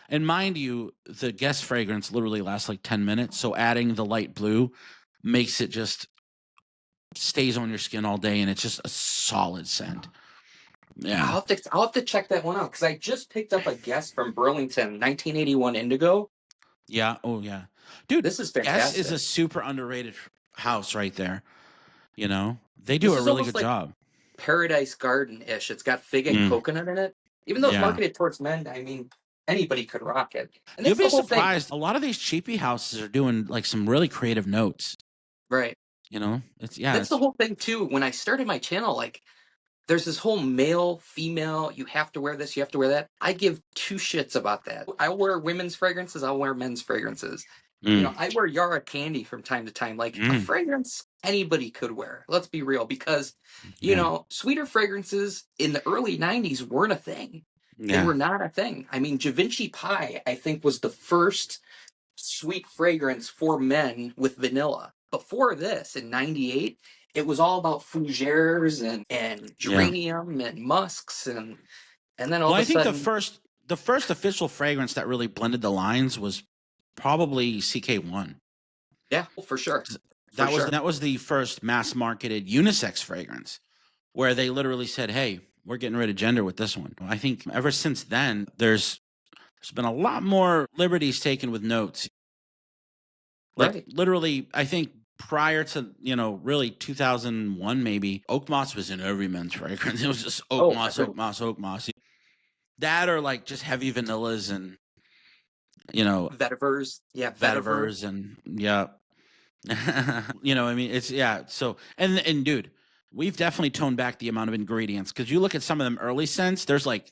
And mind you, the Guess fragrance literally lasts like 10 minutes. So adding the light blue makes it just stays on your skin all day, and it's just a solid scent. Yeah. I'll have to check that one out because I just picked up a Guess from Burlington, 1981 Indigo. Yeah. Oh, yeah. Dude, This is Guess fantastic. is a super underrated house right there. You know, they do This a is really almost good like job. Paradise Garden-ish. It's got fig and Mm. coconut in it. Even though it's Yeah. marketed towards men, I mean, anybody could rock it. And that's You'll be the whole thing. surprised. A lot of these cheapy houses are doing like some really creative notes. Right. It's That's the whole thing too. When I started my channel, like there's this whole male, female, you have to wear this, you have to wear that. I give two shits about that. I wear women's fragrances, I'll wear men's fragrances. I wear Yara Candy from time to time. Like a fragrance anybody could wear. Let's be real, because sweeter fragrances in the early 90s weren't a thing. They were not a thing. I mean, Givenchy Pie, I think, was the first sweet fragrance for men with vanilla. Before this, in 98, it was all about fougères and geranium and musks and then all Well, of a I think sudden, the first official fragrance that really blended the lines was probably CK1. yeah, for sure. That was the first mass marketed unisex fragrance where they literally said, "Hey, we're getting rid of gender with this one." I think ever since then, there's been a lot more liberties taken with notes. Like Right. literally, I think prior to really 2001, maybe oak moss was in every men's fragrance. It was just oak moss, oak moss, oak moss. That or like just heavy vanillas and Vetivers. Yeah, vetiver. vetivers and I mean, it's So and dude, we've definitely toned back the amount of ingredients because you look at some of them early scents. There's like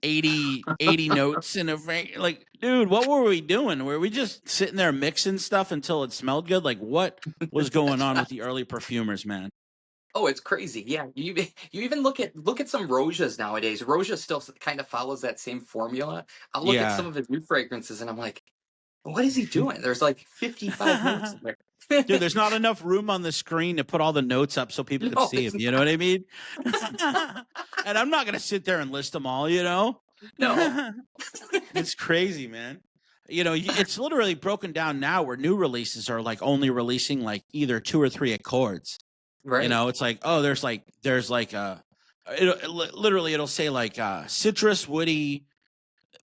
80 notes in a like, dude, what were we doing? Were we just sitting there mixing stuff until it smelled good? Like, what was going on with the early perfumers, man? Oh, it's crazy. Yeah, you even look at some Rosias nowadays. Rosia still kind of follows that same formula. I'll look at some Yeah. of his new fragrances and I'm like, what is he doing? There's like 55 notes in there. Dude, there's not enough room on the screen to put all the notes up so people can No, see it's them. You know what I mean? And I'm not going to sit there and list them all, no. It's crazy, man. It's literally broken down now where new releases are like only releasing like either 2 or 3 accords. Right. It's like, oh, there's like literally it'll say like citrus, woody,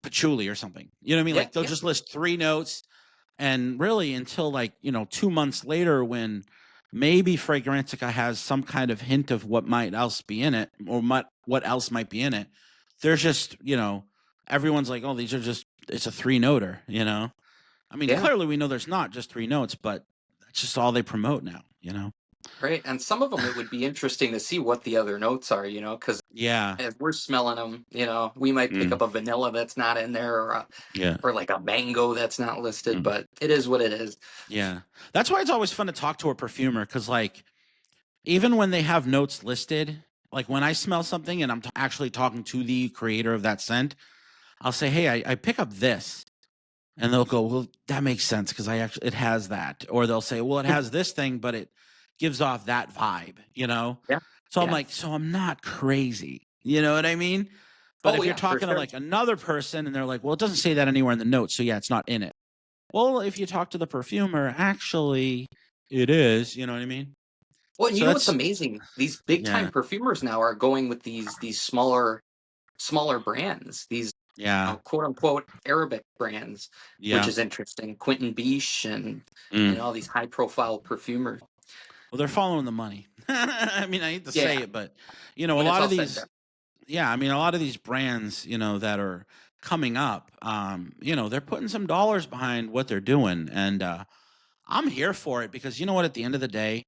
patchouli or something. You know what I mean? Yeah, Like they'll just list 3 notes. And really until like, 2 months later when maybe Fragrantica has some kind of hint of what might else be in it or what else might be in it. There's just, everyone's like, oh, these are just, it's a 3-noter, I mean, clearly we know there's not just 3 notes, but that's just all they promote now, Right. And some of them, it would be interesting to see what the other notes are, because as we're smelling them, we might pick up a vanilla that's not in there or like a mango that's not listed, but it is what it is. Yeah. That's why it's always fun to talk to a perfumer because, like, even when they have notes listed, like when I smell something and I'm actually talking to the creator of that scent, I'll say, hey, I pick up this. And they'll go, well, that makes sense because it has that. Or they'll say, well, it has this thing, but it gives off that vibe, Yeah. So I'm like, so I'm not crazy. You know what I mean? But if you're talking to like another person and they're like, well, it doesn't say that anywhere in the notes. So yeah, it's not in it. Well, if you talk to the perfumer, actually it is. You know what I mean? Well, and you know what's amazing? These big time perfumers now are going with these smaller brands, these quote unquote Arabic brands, which is interesting. Quentin Biche and all these high profile perfumers. Well, they're following the money. I mean, I hate to say it, but a lot of these, I mean, a lot of these brands, that are coming up, they're putting some dollars behind what they're doing, and I'm here for it because you know what? At the end of the day,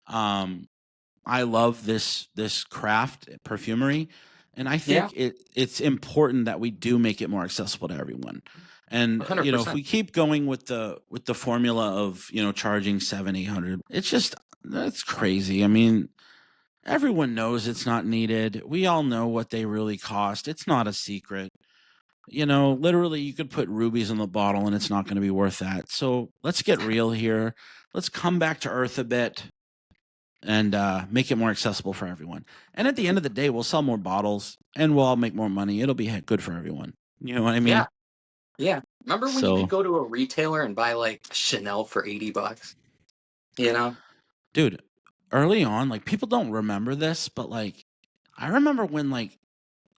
I love this craft perfumery, and I think it's important that we do make it more accessible to everyone. And 100%. if we keep going with the formula of charging $700-800, it's just that's crazy. I mean, everyone knows it's not needed. We all know what they really cost. It's not a secret. Literally, you could put rubies in the bottle, and it's not going to be worth that. So let's get real here. Let's come back to earth a bit and make it more accessible for everyone. And at the end of the day, we'll sell more bottles and we'll all make more money. It'll be good for everyone. You know what I mean? Yeah. Remember when you could go to a retailer and buy like Chanel for $80? Dude, early on, like people don't remember this, but like I remember when like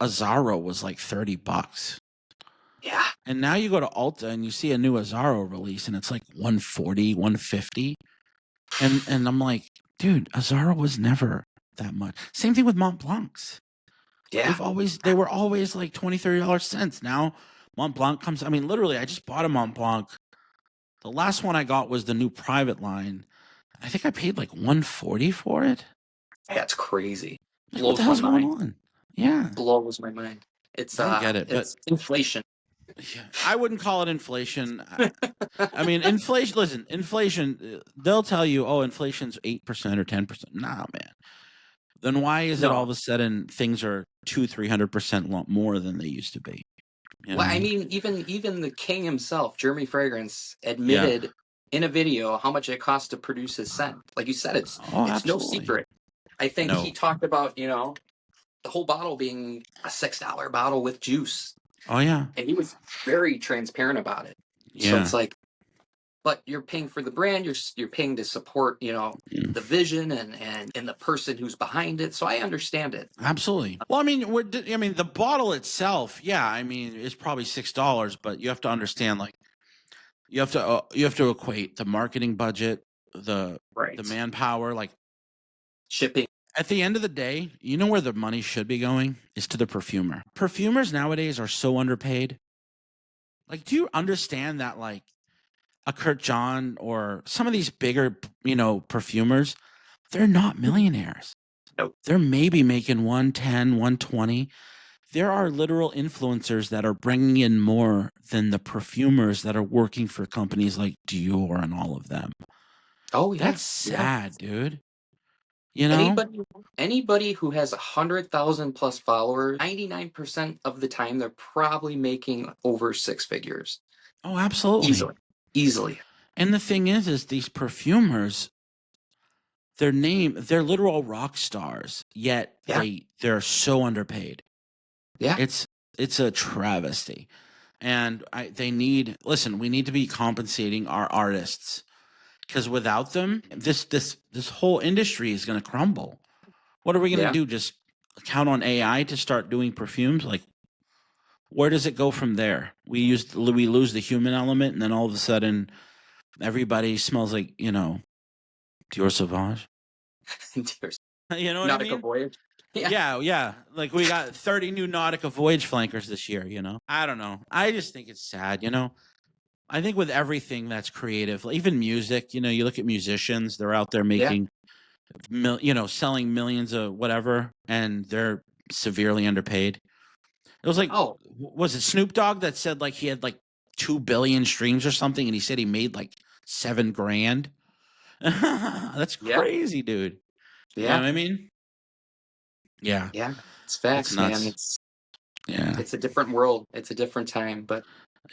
Azzaro was like $30. Yeah. And now you go to Ulta and you see a new Azzaro release and it's like $140, $150. And I'm like, dude, Azzaro was never that much. Same thing with Mont Blancs. Yeah. They were always like $20-$30 cents. Now Mont Blanc comes. I mean, literally, I just bought a Mont Blanc. The last one I got was the new private line. I think I paid like $140 for it. That's crazy. Like, what the Blows my hell's going mind. on? Yeah, Blows my mind. I don't get it, but It's inflation. yeah, I wouldn't call it inflation. I mean, inflation. Listen, inflation. They'll tell you, oh, inflation's 8% or 10%. Nah, man. Then why is it all of No. a sudden things are 200-300% more than they used to be? You Well, I know? mean, even the king himself, Jeremy Fragrance, Yeah. admitted in a video how much it costs to produce his scent. Like you said, Oh, it's no absolutely. secret. I think he No. talked about, the whole bottle being a $6 bottle with juice. Oh yeah. And he was very transparent about it. So Yeah. it's like, but you're paying for the brand, you're paying to support, Mm. the vision and the person who's behind it. So I understand it. Absolutely. Well, I mean, the bottle itself, yeah, I mean, it's probably $6, but you have to understand, like, you have to equate the marketing budget, the Right. manpower. Like, Shipping. at the end of the day, you know where the money should be going is to the perfumer. Perfumers nowadays are so underpaid. Like, do you understand that, like, a Kurt John or some of these bigger, perfumers, they're not millionaires. Nope. They're maybe making 110, 120. There are literal influencers that are bringing in more than the perfumers that are working for companies like Dior and all of them. Oh yeah. That's Yeah. sad, dude. You know? Anybody who has 100,000 plus followers, 99% of the time they're probably making over six figures. Oh, absolutely. Easily. And the thing is these perfumers, they're literal rock stars, yet Yeah. they're so underpaid. Yeah. It's a travesty. And we need to be compensating our artists, because without them, this whole industry is going to crumble. What are we going to do? Just count on AI to start doing perfumes? Like, where does it go from there? We lose the human element, and then all of a sudden, everybody smells like Dior Sauvage. You know what I Nautica mean? Voyage. Yeah. Like, we got 30 new Nautica Voyage flankers this year. I don't know. I just think it's sad. I think with everything that's creative, even music, you look at musicians, they're out there making, selling millions of whatever, and they're severely underpaid. It was like, was it Snoop Dogg that said like he had like 2 billion streams or something, and he said he made like $7 grand? That's crazy, dude. Yeah. You know what I mean? Yeah. Yeah. It's facts, nuts. man. It's a different world. It's a different time, but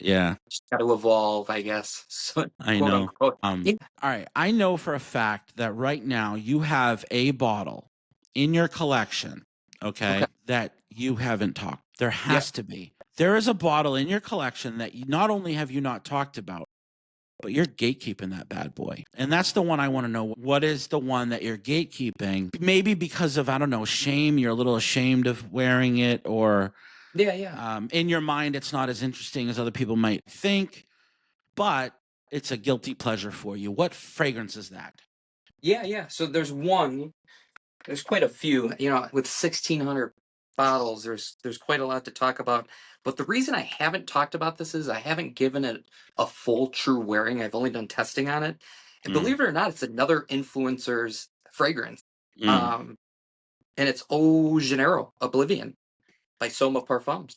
yeah, just got to evolve, I guess. So, I quote know. unquote. All right. I know for a fact that right now you have a bottle in your collection, okay. that you haven't talked. There has to be. There is a bottle in your collection that not only have you not talked about, but you're gatekeeping that bad boy. And that's the one I want to know. What is the one that you're gatekeeping? Maybe because of, I don't know, shame. You're a little ashamed of wearing it, or in your mind, it's not as interesting as other people might think, but it's a guilty pleasure for you. What fragrance is that? Yeah. So there's quite a few, with 1,600 bottles, there's quite a lot to talk about. But the reason I haven't talked about this is I haven't given it a full true wearing. I've only done testing on it. And believe it or not, it's another influencer's fragrance. And it's Eau Janeiro Oblivion by Soma Parfums.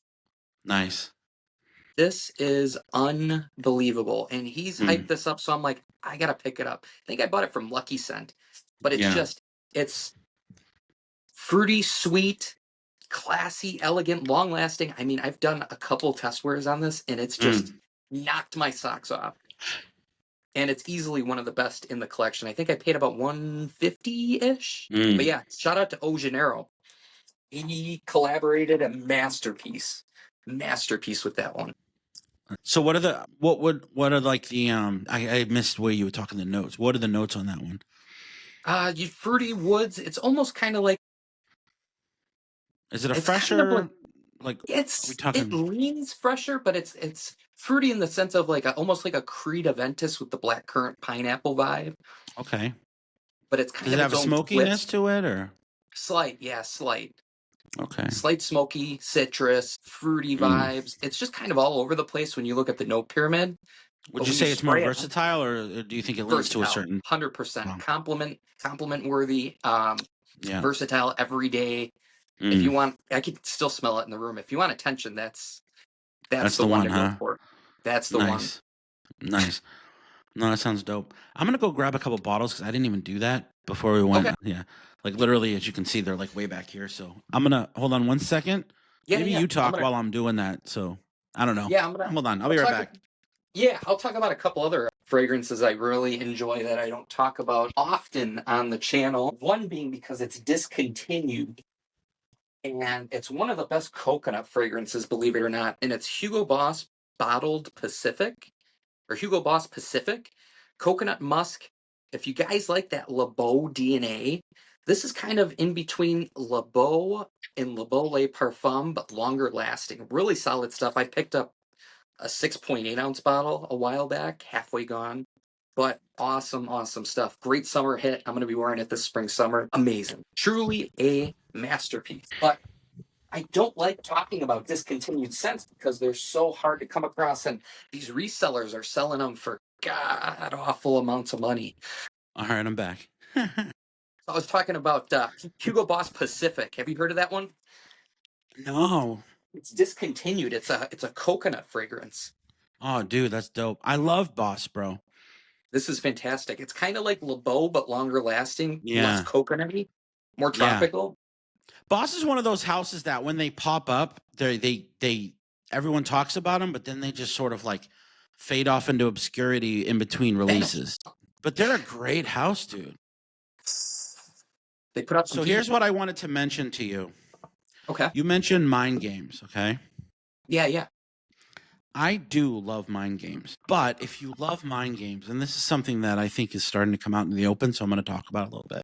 Nice. This is unbelievable. And he's hyped this up, so I'm like, I gotta pick it up. I think I bought it from Lucky Scent. But it's fruity, sweet, classy, elegant, long lasting. I mean, I've done a couple test wears on this, and it's just knocked my socks off. And it's easily one of the best in the collection. I think I paid about $150-ish. But yeah, shout out to Eau Janeiro. He collaborated a masterpiece with that one. So what are like the I missed where you were talking the notes. What are the notes on that one? Fruity woods. It's almost kind of like. Is it a fresher? It leans fresher, but it's fruity in the sense of like almost like a Creed Aventus with the blackcurrant pineapple vibe. Okay. But it's kind Does it have a smokiness to it, or? Slight. Okay. Slight smoky, citrus, fruity vibes. It's just kind of all over the place when you look at the note pyramid. Would But you when you say it's more spray it, versatile, or do you think it leads to a versatile, certain? 100% Oh, compliment worthy, yeah. versatile every day. If Mm, you want, I can still smell it in the room. If you want attention, that's that's the the one one, to go huh? for. That's the one. Nice, nice. No, that sounds dope. I'm gonna go grab a couple bottles because I didn't even do that before we Okay. went. Yeah, like literally, as you can see, they're like way back here. So I'm gonna hold on 1 second. Yeah, Maybe yeah. you talk while I'm doing that. So I don't know. Yeah, I'm gonna. Hold on, I'll I'll be right talk. back. Yeah, I'll talk about a couple other fragrances I really enjoy that I don't talk about often on the channel. One being because it's discontinued, and it's one of the best coconut fragrances, believe it or not. And it's Hugo Boss Bottled Pacific, or Hugo Boss Pacific Coconut Musk. If you guys like that Le Beau DNA, this is kind of in between Le Beau and Le Beau Le Parfum, but longer lasting. Really solid stuff. I picked up a 6.8 ounce bottle a while back, halfway gone. But awesome, awesome stuff. Great summer hit. I'm going to be wearing it this spring, summer. Amazing. Truly a masterpiece. But I don't like talking about discontinued scents because they're so hard to come across, and these resellers are selling them for god awful amounts of money. All right, I'm back. I was talking about Hugo Boss Pacific. Have you heard of that one? No. It's discontinued. It's a coconut fragrance. Oh, dude, that's dope. I love Boss, bro. This is fantastic. It's kind of like Le Beau, but longer lasting, less Yeah, coconutty, more yeah. tropical. Boss is one of those houses that when they pop up, they everyone talks about them, but then they just sort of like fade off into obscurity in between Vanish. releases. But they're a great house, dude. They put out some So heat. here's what I wanted to mention to you. Okay. You mentioned mind games, okay? Yeah, yeah. I do love mind games. But if you love mind games, and this is something that I think is starting to come out in the open, so I'm going to talk about it a little bit.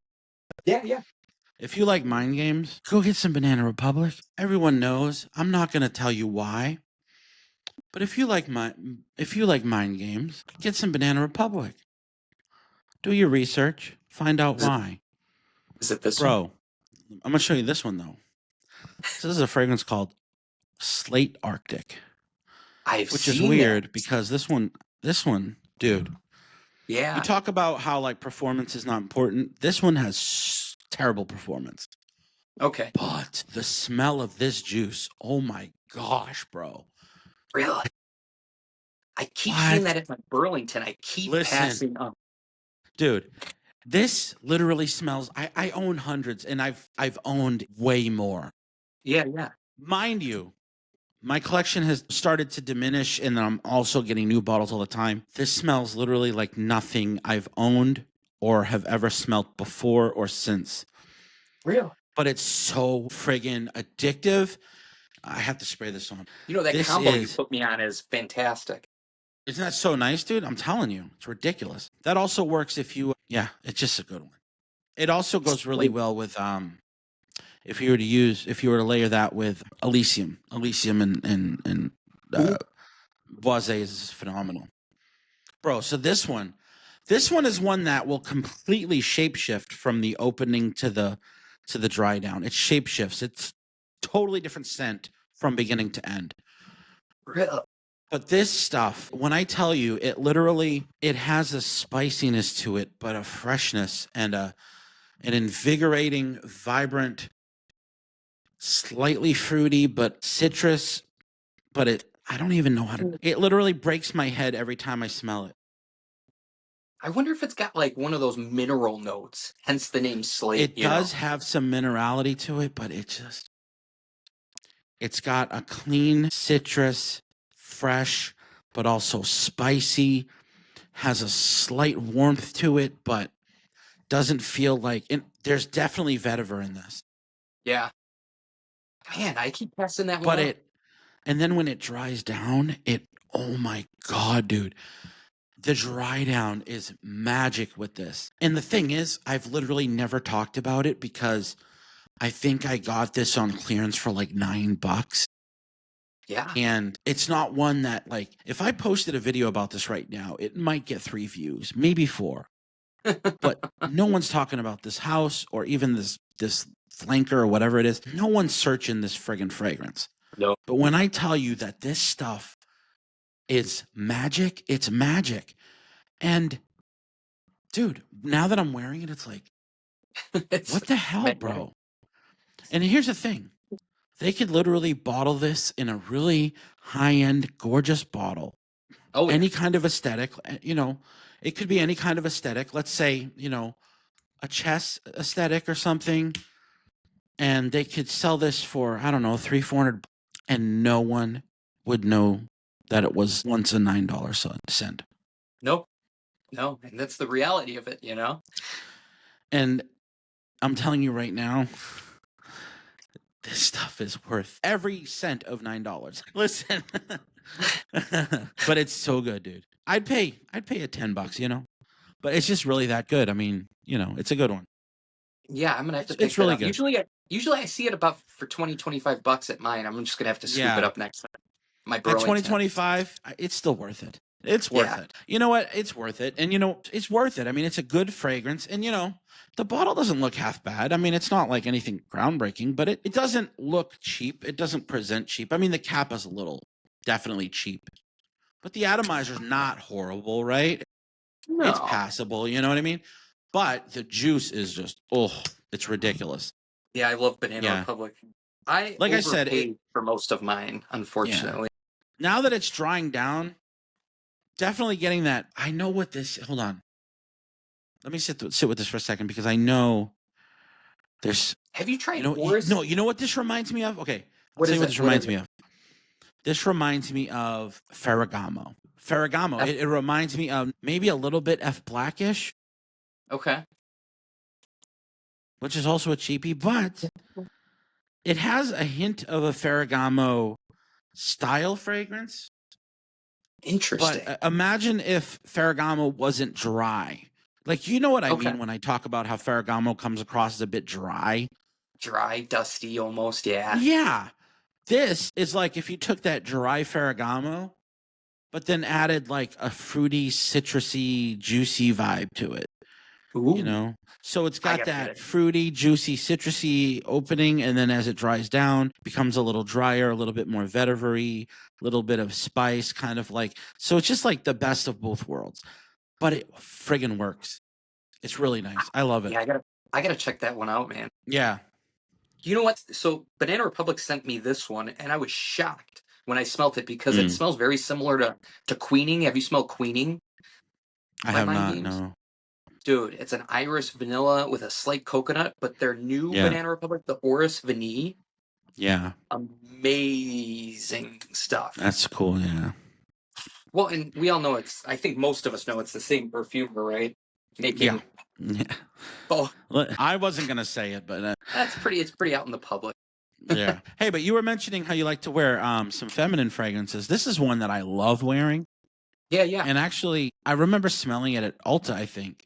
Yeah, yeah. If you like mind games, go get some Banana Republic. Everyone knows. I'm not going to tell you why. But if you like mind games, get some Banana Republic. Do your research. Find out why. Is it this one? Bro, I'm going to show you this one though. So this is a fragrance called Slate Arctic, I've which is seen weird that. because this one, dude, you Yeah. talk about how like performance is not important. This one has terrible performance. Okay. But the smell of this juice, oh my gosh, bro. Really? I keep What? seeing that at my Burlington. I keep Listen, passing up. dude, this literally smells. I own hundreds, and I've owned way more. Yeah, yeah. Mind you, my collection has started to diminish, and I'm also getting new bottles all the time. This smells literally like nothing I've owned or have ever smelt before or since. Really? But it's so friggin' addictive. I have to spray this on. You know, that This combo you is, put me on is fantastic. isn't that so nice, dude? I'm telling you, it's ridiculous. That also works if you, yeah, it's just a good one. It also goes really well with, if you were to layer that with Elysium and Boise is phenomenal. Bro, so this one is one that will completely shapeshift from the opening to the dry down. It shapeshifts. It's totally different scent from beginning to end. Really? But this stuff, when I tell you, it has a spiciness to it, but a freshness and an invigorating, vibrant, slightly fruity, but citrus, but I don't even know how to, it literally breaks my head every time I smell it. I wonder if it's got like one of those mineral notes, hence the name Slate. It does have some minerality to it, but it's got a clean citrus, fresh, but also spicy, has a slight warmth to it, but doesn't feel like there's definitely vetiver in this. Yeah. Man, I keep passing that But one up. and then when it dries down, oh my God, dude. The dry down is magic with this. And the thing is, I've literally never talked about it because I think I got this on clearance for like $9. Yeah. And it's not one that, like, if I posted a video about this right now, it might get 3 views, maybe 4. But no one's talking about this house or even this flanker or whatever it is. No one's searching this friggin' fragrance. No. But when I tell you that this stuff is magic. It's magic. And dude, now that I'm wearing it, it's like, what the hell, bro? And here's the thing. They could literally bottle this in a really high-end, gorgeous bottle. Oh, yeah. Any kind of aesthetic, it could be any kind of aesthetic. Let's say, a chess aesthetic or something. And they could sell this for, I don't know, $300-400, and no one would know that it was once a $9 scent. Nope. No, and that's the reality of it, And I'm telling you right now, this stuff is worth every cent of $9. Listen, but it's so good, dude. I'd pay it $10, but it's just really that good. I mean, it's a good one. Yeah, I'm gonna have to pick It's really that up. good. Usually I see it about for $20-25 at mine. I'm just gonna have to scoop it up next time. My At Burlington. $20-25, it's still worth it. It's worth it. You know what? It's worth it. And it's worth it. I mean, it's a good fragrance. And the bottle doesn't look half bad. I mean, it's not like anything groundbreaking, but it doesn't look cheap. It doesn't present cheap. I mean, the cap is definitely cheap. But the atomizer's not horrible, right? No. It's passable, you know what I mean? But the juice is just, it's ridiculous. Yeah, I love Banana Republic. I said, for most of mine, unfortunately. Yeah. Now that it's drying down, definitely getting that. I know what this. Hold on. Let me sit with this for a second, because I know there's. Have you tried? No, you know what this reminds me of? Okay, what this reminds me of. This reminds me of Ferragamo. It reminds me of maybe a little bit F Blackish. Okay. Which is also a cheapie, but it has a hint of a Ferragamo style fragrance. Interesting. But imagine if Ferragamo wasn't dry. Like, you know what I mean when I talk about how Ferragamo comes across as a bit dry? Dry, dusty almost, yeah. Yeah. This is like if you took that dry Ferragamo, but then added like a fruity, citrusy, juicy vibe to it. Ooh. So it's got that fruity, juicy, citrusy opening, and then as it dries down, becomes a little drier, a little bit more vetiver-y, a little bit of spice, kind of like. So it's just like the best of both worlds. But it friggin' works. It's really nice. I love it. Yeah, I gotta check that one out, man. Yeah. You know what? So Banana Republic sent me this one, and I was shocked when I smelt it, because it smells very similar to Queening. Have you smelled Queening? I have not, no. Dude, it's an iris vanilla with a slight coconut, but their new Banana Republic, the Oris Vanille. Yeah. Amazing stuff. That's cool, yeah. Well, and we all know I think most of us know it's the same perfumer, right? Yeah. Oh, I wasn't going to say it, but it's pretty out in the public. Yeah. Hey, but you were mentioning how you like to wear some feminine fragrances. This is one that I love wearing. Yeah. And actually, I remember smelling it at Ulta, I think.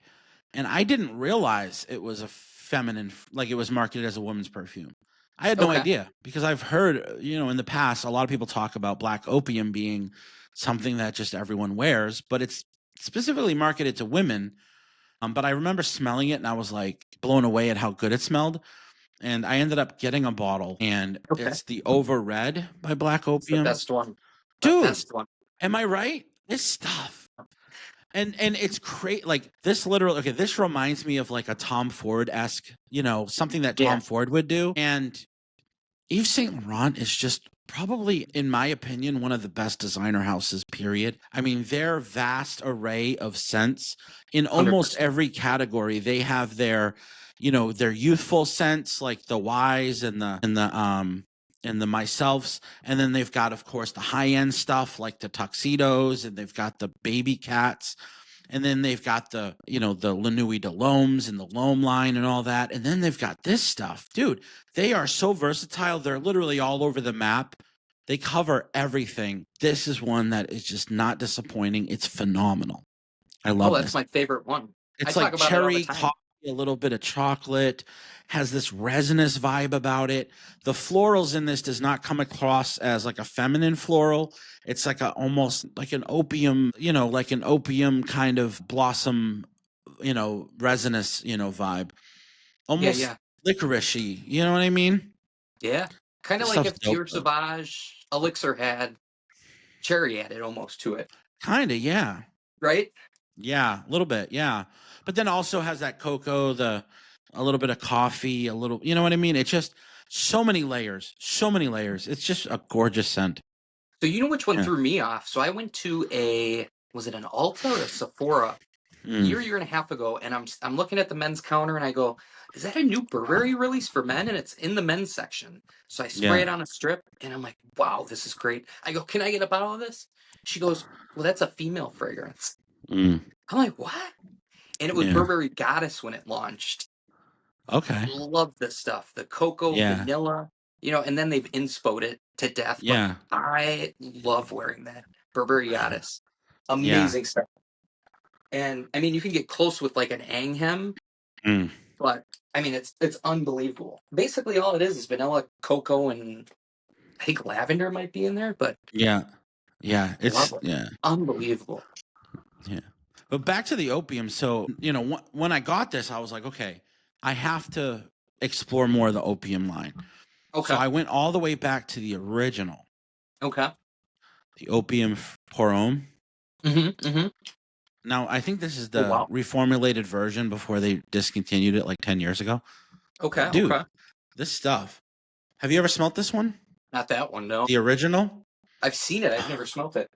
And I didn't realize it was a feminine, like it was marketed as a woman's perfume. I had no idea, because I've heard, in the past, a lot of people talk about Black Opium being something that just everyone wears, but it's specifically marketed to women. But I remember smelling it, and I was like blown away at how good it smelled. And I ended up getting a bottle, and it's the Over Red by Black Opium. It's the best one. Dude, best one. Am I right? This stuff. And it's great. Like, this literally, this reminds me of like a Tom Ford-esque, something that Tom Ford would do. And Yves Saint Laurent is just probably, in my opinion, one of the best designer houses, period. I mean, their vast array of scents in almost 100%. Every category. They have their, their youthful scents, like the Wise and the Myselfs. And then they've got, of course, the high-end stuff like the Tuxedos, and they've got the Baby Cats. And then they've got the, the La Nuit de L'Hommes and the L'Homme line and all that. And then they've got this stuff. Dude, they are so versatile. They're literally all over the map. They cover everything. This is one that is just not disappointing. It's phenomenal. I love it. Oh, that's my favorite one. It's like cherry coffee, a little bit of chocolate, has this resinous vibe about it. The florals in this does not come across as like a feminine floral. It's like almost like an opium, like an opium kind of blossom, resinous, vibe. Almost licoricey, you know what I mean? Yeah. Kind of like if Pure Sauvage Elixir had cherry added almost to it, Kind of, yeah. right? Yeah, a little bit, yeah. But then also has that cocoa, a little bit of coffee, a little, you know what I mean? It's just so many layers, so many layers. It's just a gorgeous scent. So you know which one Yeah. threw me off? So I went to was it an Ulta or a Sephora year and a half ago, and I'm looking at the men's counter and I go, is that a new Burberry release for men? And it's in the men's section. So I spray Yeah. it on a strip and I'm like, wow, this is great. I go, can I get a bottle of this? She goes, well, that's a female fragrance. Mm. I'm like, what? And it was Yeah. Burberry Goddess when it launched. Okay. Love this stuff. The cocoa, Yeah. vanilla, and then they've inspoed it to death. But Yeah. I love wearing that Burberry Goddess. Yeah. Amazing stuff. And I mean, you can get close with like an Anghem, Mm. but I mean, it's unbelievable. Basically, all it is vanilla, cocoa, and I think lavender might be in there. But Yeah. Yeah. love It's, it. yeah. Unbelievable. Yeah. But back to the opium. So, when I got this, I was like, okay, I have to explore more of the opium line. Okay. So I went all the way back to the original, Okay. the opium Porome. Mm-hmm. Now, I think this is Oh, the wow. reformulated version before they discontinued it like 10 years ago. Okay. Dude, Okay. this stuff. Have you ever smelt this one? Not that one, no. The original? I've seen it. I've never smelled it.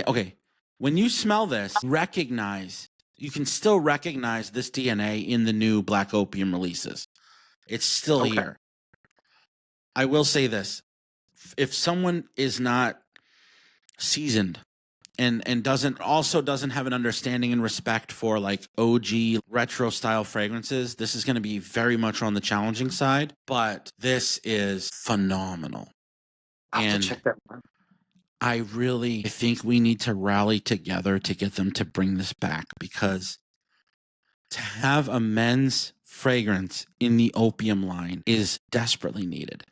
Okay. When you smell this, you can still recognize this DNA in the new Black Opium releases. It's still Okay. here. I will say this. If someone is not seasoned and doesn't have an understanding and respect for like OG retro style fragrances, this is going to be very much on the challenging side, but this is phenomenal. I'll have to check that one. I really think we need to rally together to get them to bring this back, because to have a men's fragrance in the opium line is desperately needed.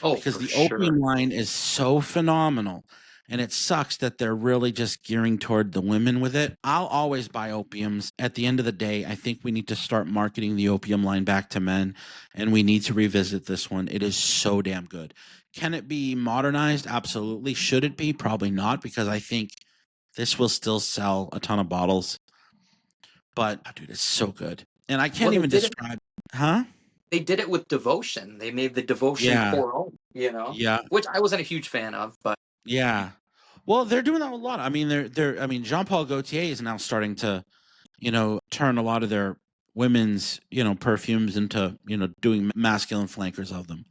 Oh, Because for the sure. opium line is so phenomenal, and it sucks that they're really just gearing toward the women with it. I'll always buy opiums. At the end of the day, I think we need to start marketing the opium line back to men, and we need to revisit this one. It is so damn good. Can it be modernized? Absolutely. Should it be? Probably not, because I think this will still sell a ton of bottles. But, dude, it's so good. And I can't even describe. Huh? They did it with Devotion. They made the Devotion Pour, Yeah. which I wasn't a huge fan of, but Yeah. Well, they're doing that a lot. I mean, Jean-Paul Gaultier is now starting to, turn a lot of their women's, perfumes into, doing masculine flankers of them.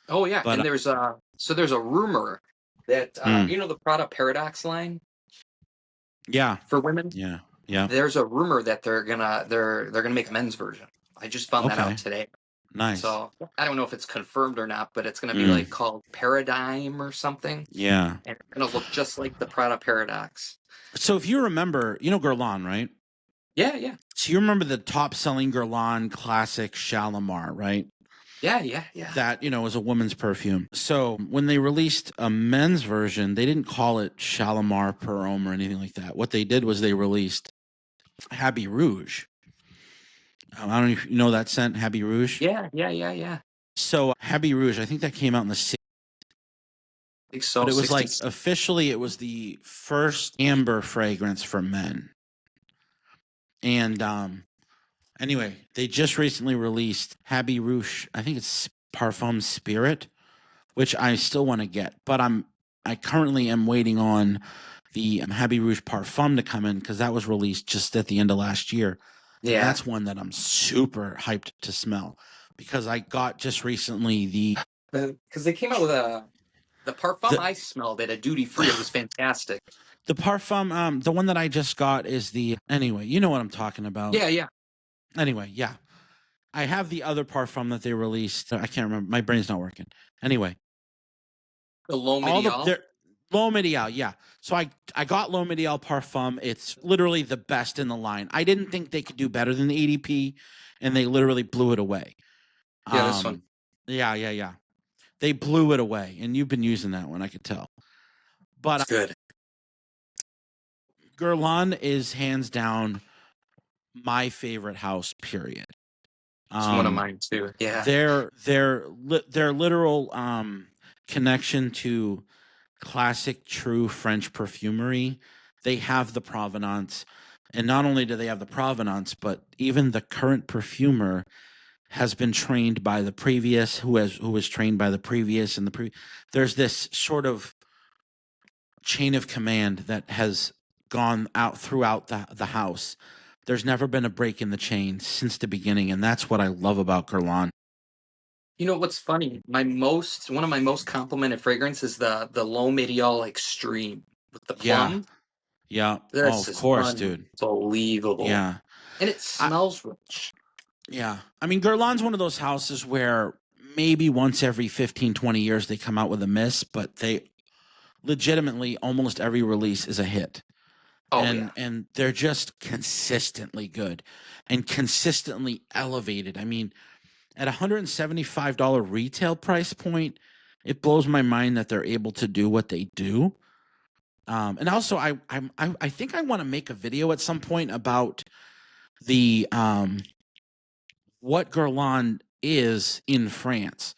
oh yeah, But and there's a rumor that the Prada Paradox line yeah, for women. yeah. There's a rumor that they're gonna make a men's version. I just found that Okay. out today. Nice. So I don't know if it's confirmed or not, but it's gonna be like called Paradigm or something. Yeah. And it's gonna look just like the Prada Paradox. So if you remember, Guerlain, right? Yeah. So you remember the top-selling Guerlain classic Shalimar, right? Yeah. That, was a woman's perfume. So when they released a men's version, they didn't call it Shalimar Perfume or anything like that. What they did was they released Habit Rouge. I don't know if you know that scent, Habit Rouge. Yeah. So Habit Rouge, I think that came out in the 60s. I think so. But it was 60s. like, officially, it was the first amber fragrance for men. And anyway, they just recently released Habit Rouge. I think it's Parfum Spirit, which I still want to get. But I currently am waiting on the Habit Rouge Parfum to come in, because that was released just at the end of last year. Yeah. That's one that I'm super hyped to smell, because I got just recently because they came out with the Parfum I smelled at a duty free. It was fantastic. The Parfum, the one that I just got is anyway, you know what I'm talking about. Yeah. Anyway, yeah. I have the other Parfum that they released. I can't remember. My brain's not working. Anyway. The L'Homme L'Homme, yeah. So I got L'Homme Parfum. It's literally the best in the line. I didn't think they could do better than the ADP, and they literally blew it away. Yeah, this one. Yeah. They blew it away, and you've been using that one, I could tell. But it's good. Guerlain is hands down my favorite house, period. It's one of mine too. Yeah. Their literal connection to classic, true French perfumery. They have the provenance. And not only do they have the provenance, but even the current perfumer has been trained by the previous, who was trained by the previous and there's this sort of chain of command that has gone out throughout the house. There's never been a break in the chain since the beginning, and that's what I love about Guerlain. You know what's funny? One of my most complimented fragrance is the L'Homme Ideal Extreme with the Yeah, plum. yeah. Oh, This of is course, dude. unbelievable. Yeah. And it I smells rich. yeah. I mean, Guerlain's one of those houses where maybe once every 15, 20 years they come out with a miss, but they legitimately almost every release is a hit. Oh yeah. And they're just consistently good and consistently elevated. I mean, at $175 retail price point, it blows my mind that they're able to do what they do. And also, I think I want to make a video at some point about the what Guerlain is in France.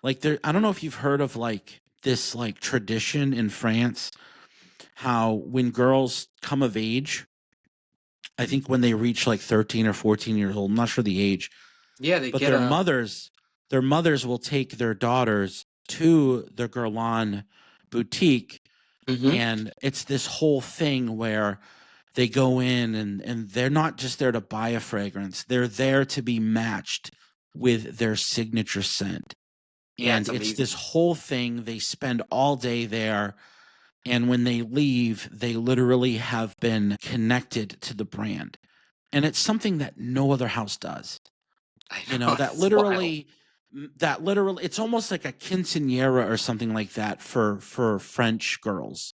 Like there, I don't know if you've heard of like this like tradition in France, how when girls come of age, I think when they reach like 13 or 14 years old, I'm not sure the age, Yeah, they but get a their mothers will take their daughters to the Guerlain boutique, hmm and it's this whole thing where they go in and they're not just there to buy a fragrance, they're there to be matched with their signature scent. Yeah, And it's it's this amazing. whole thing. They spend all day there, and when they leave, they literally have been connected to the brand. And it's something that no other house does. I You know know, it's wild. that literally it's almost like a quinceanera or something like that for French girls.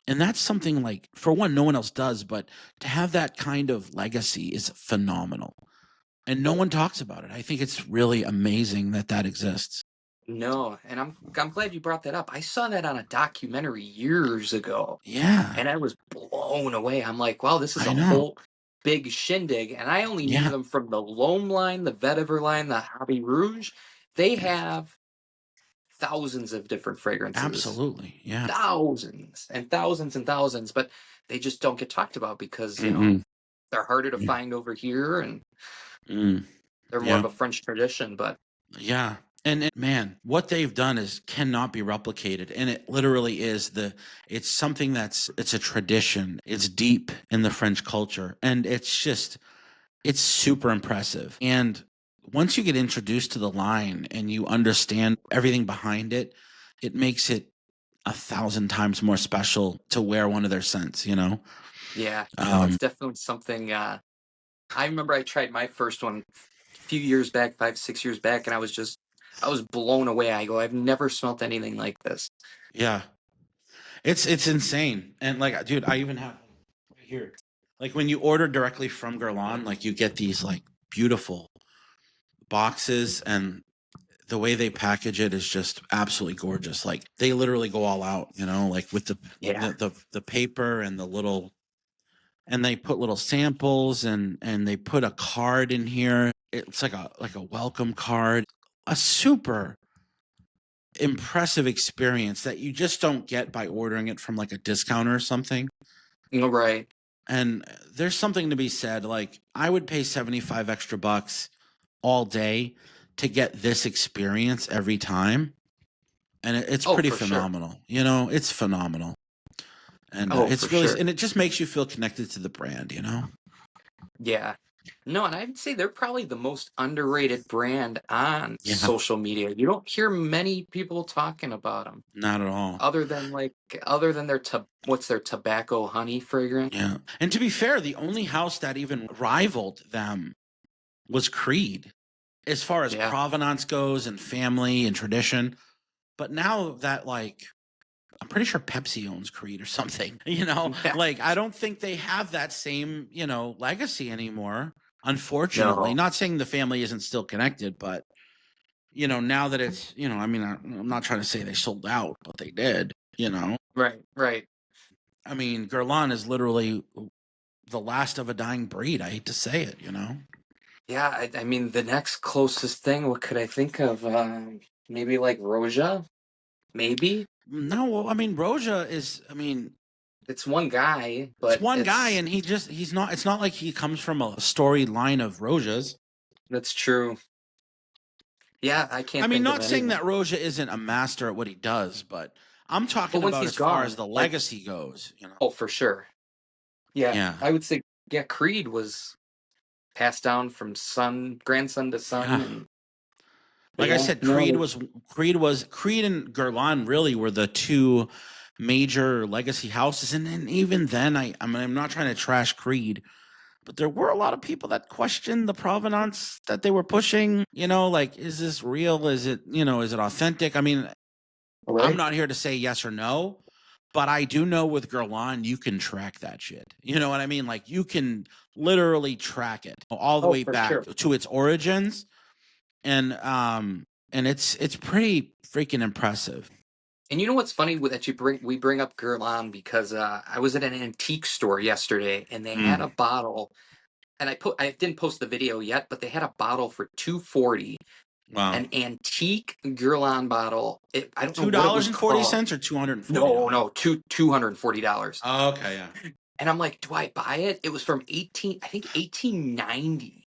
And that's something like, for one, no one else does, but to have that kind of legacy is phenomenal. And no one talks about it. I think it's really amazing that that exists. No, and I'm glad you brought that up. I saw that on a documentary years ago, Yeah, and I was blown away. I'm like, wow, this is I a know. whole big shindig. And I only knew Yeah, them from the L'Homme line, the Vetiver line, the Hobby Rouge. They yeah, have thousands of different fragrances, absolutely. Yeah. thousands and thousands and thousands, but they just don't get talked about because, Mm-mm. they're harder to Yeah. find over here and Mm. they're more of Yeah. a French tradition. But Yeah. And man, what they've done is cannot be replicated. And it literally is it's something it's a tradition. It's deep in the French culture. And it's super impressive. And once you get introduced to the line and you understand everything behind it, it makes it 1,000 times more special to wear one of their scents, you know? yeah, no, it's Um, definitely something. I remember I tried my first one a few years back, 5, 6 years back, and I was blown away. I go, I've never smelt anything like this. yeah. It's insane. And like, dude, I even have right here. Like when you order directly from Guerlain, like you get these like beautiful boxes, and the way they package it is just absolutely gorgeous. Like they literally go all out, you know, like with Yeah. the paper and the little, and they put little samples, and they put a card in here. It's like a welcome card. A super impressive experience that you just don't get by ordering it from like a discounter or something. Right. And there's something to be said. Like I would pay 75 extra bucks all day to get this experience every time. And it's Oh, pretty for sure. phenomenal. You know, it's phenomenal. And Oh, for it's really, sure. and it just makes you feel connected to the brand, you know? Yeah. No, and I'd say they're probably the most underrated brand on Yeah, social media. You don't hear many people talking about them not at all. other than other than what's their tobacco honey fragrance. Yeah. And to be fair, the only house that even rivaled them was Creed as far as Yeah. provenance goes and family and tradition. But now that like I'm pretty sure Pepsi owns Creed or something, you know? Yeah. Like I don't think they have that same, you know, legacy anymore. Unfortunately, No. not saying the family isn't still connected, but you know, now that it's, you know, I mean, I'm not trying to say they sold out, but they did, you know. Right. Right. I mean, Guerlain is literally the last of a dying breed. I hate to say it, you know. Yeah. I mean, the next closest thing. What could I think of? Maybe like Roja. Maybe. No, I mean, Roja is, I mean, It's one guy, it's but one guy, and he's not, it's not like he comes from a storyline of Rojas. that's true. Yeah, I I can't mean, think of not saying anyone. that Roja isn't a master at what he does, but I'm But talking once about he's as far as gone, the like, legacy goes, you know? oh, for sure. Yeah, Yeah. I would say, yeah, Creed was passed down from grandson to son, Yeah. and but Like I yeah, said, no, Creed and Guerlain really were the two major legacy houses. And even then, I mean, I'm not trying to trash Creed, but there were a lot of people that questioned the provenance that they were pushing. You know, like, is this real? Is it, is it authentic? I mean, I'm right? not here to say yes or no, but I do know with Guerlain, you can track that shit. You know what I mean? Like, you can literally track it all the Oh, way for back sure. to its origins, and it's pretty freaking impressive. And you know what's funny that we bring up Guerlain because I was at an antique store yesterday and they had a Mm, bottle, and I didn't post the video yet, but they had a bottle for 240, wow. an antique Guerlain bottle. I don't know Two what it dollars was and 40 called. cents or No, $240. no, $240. Oh, okay, yeah. And I'm like, do I buy it? It was from 1890.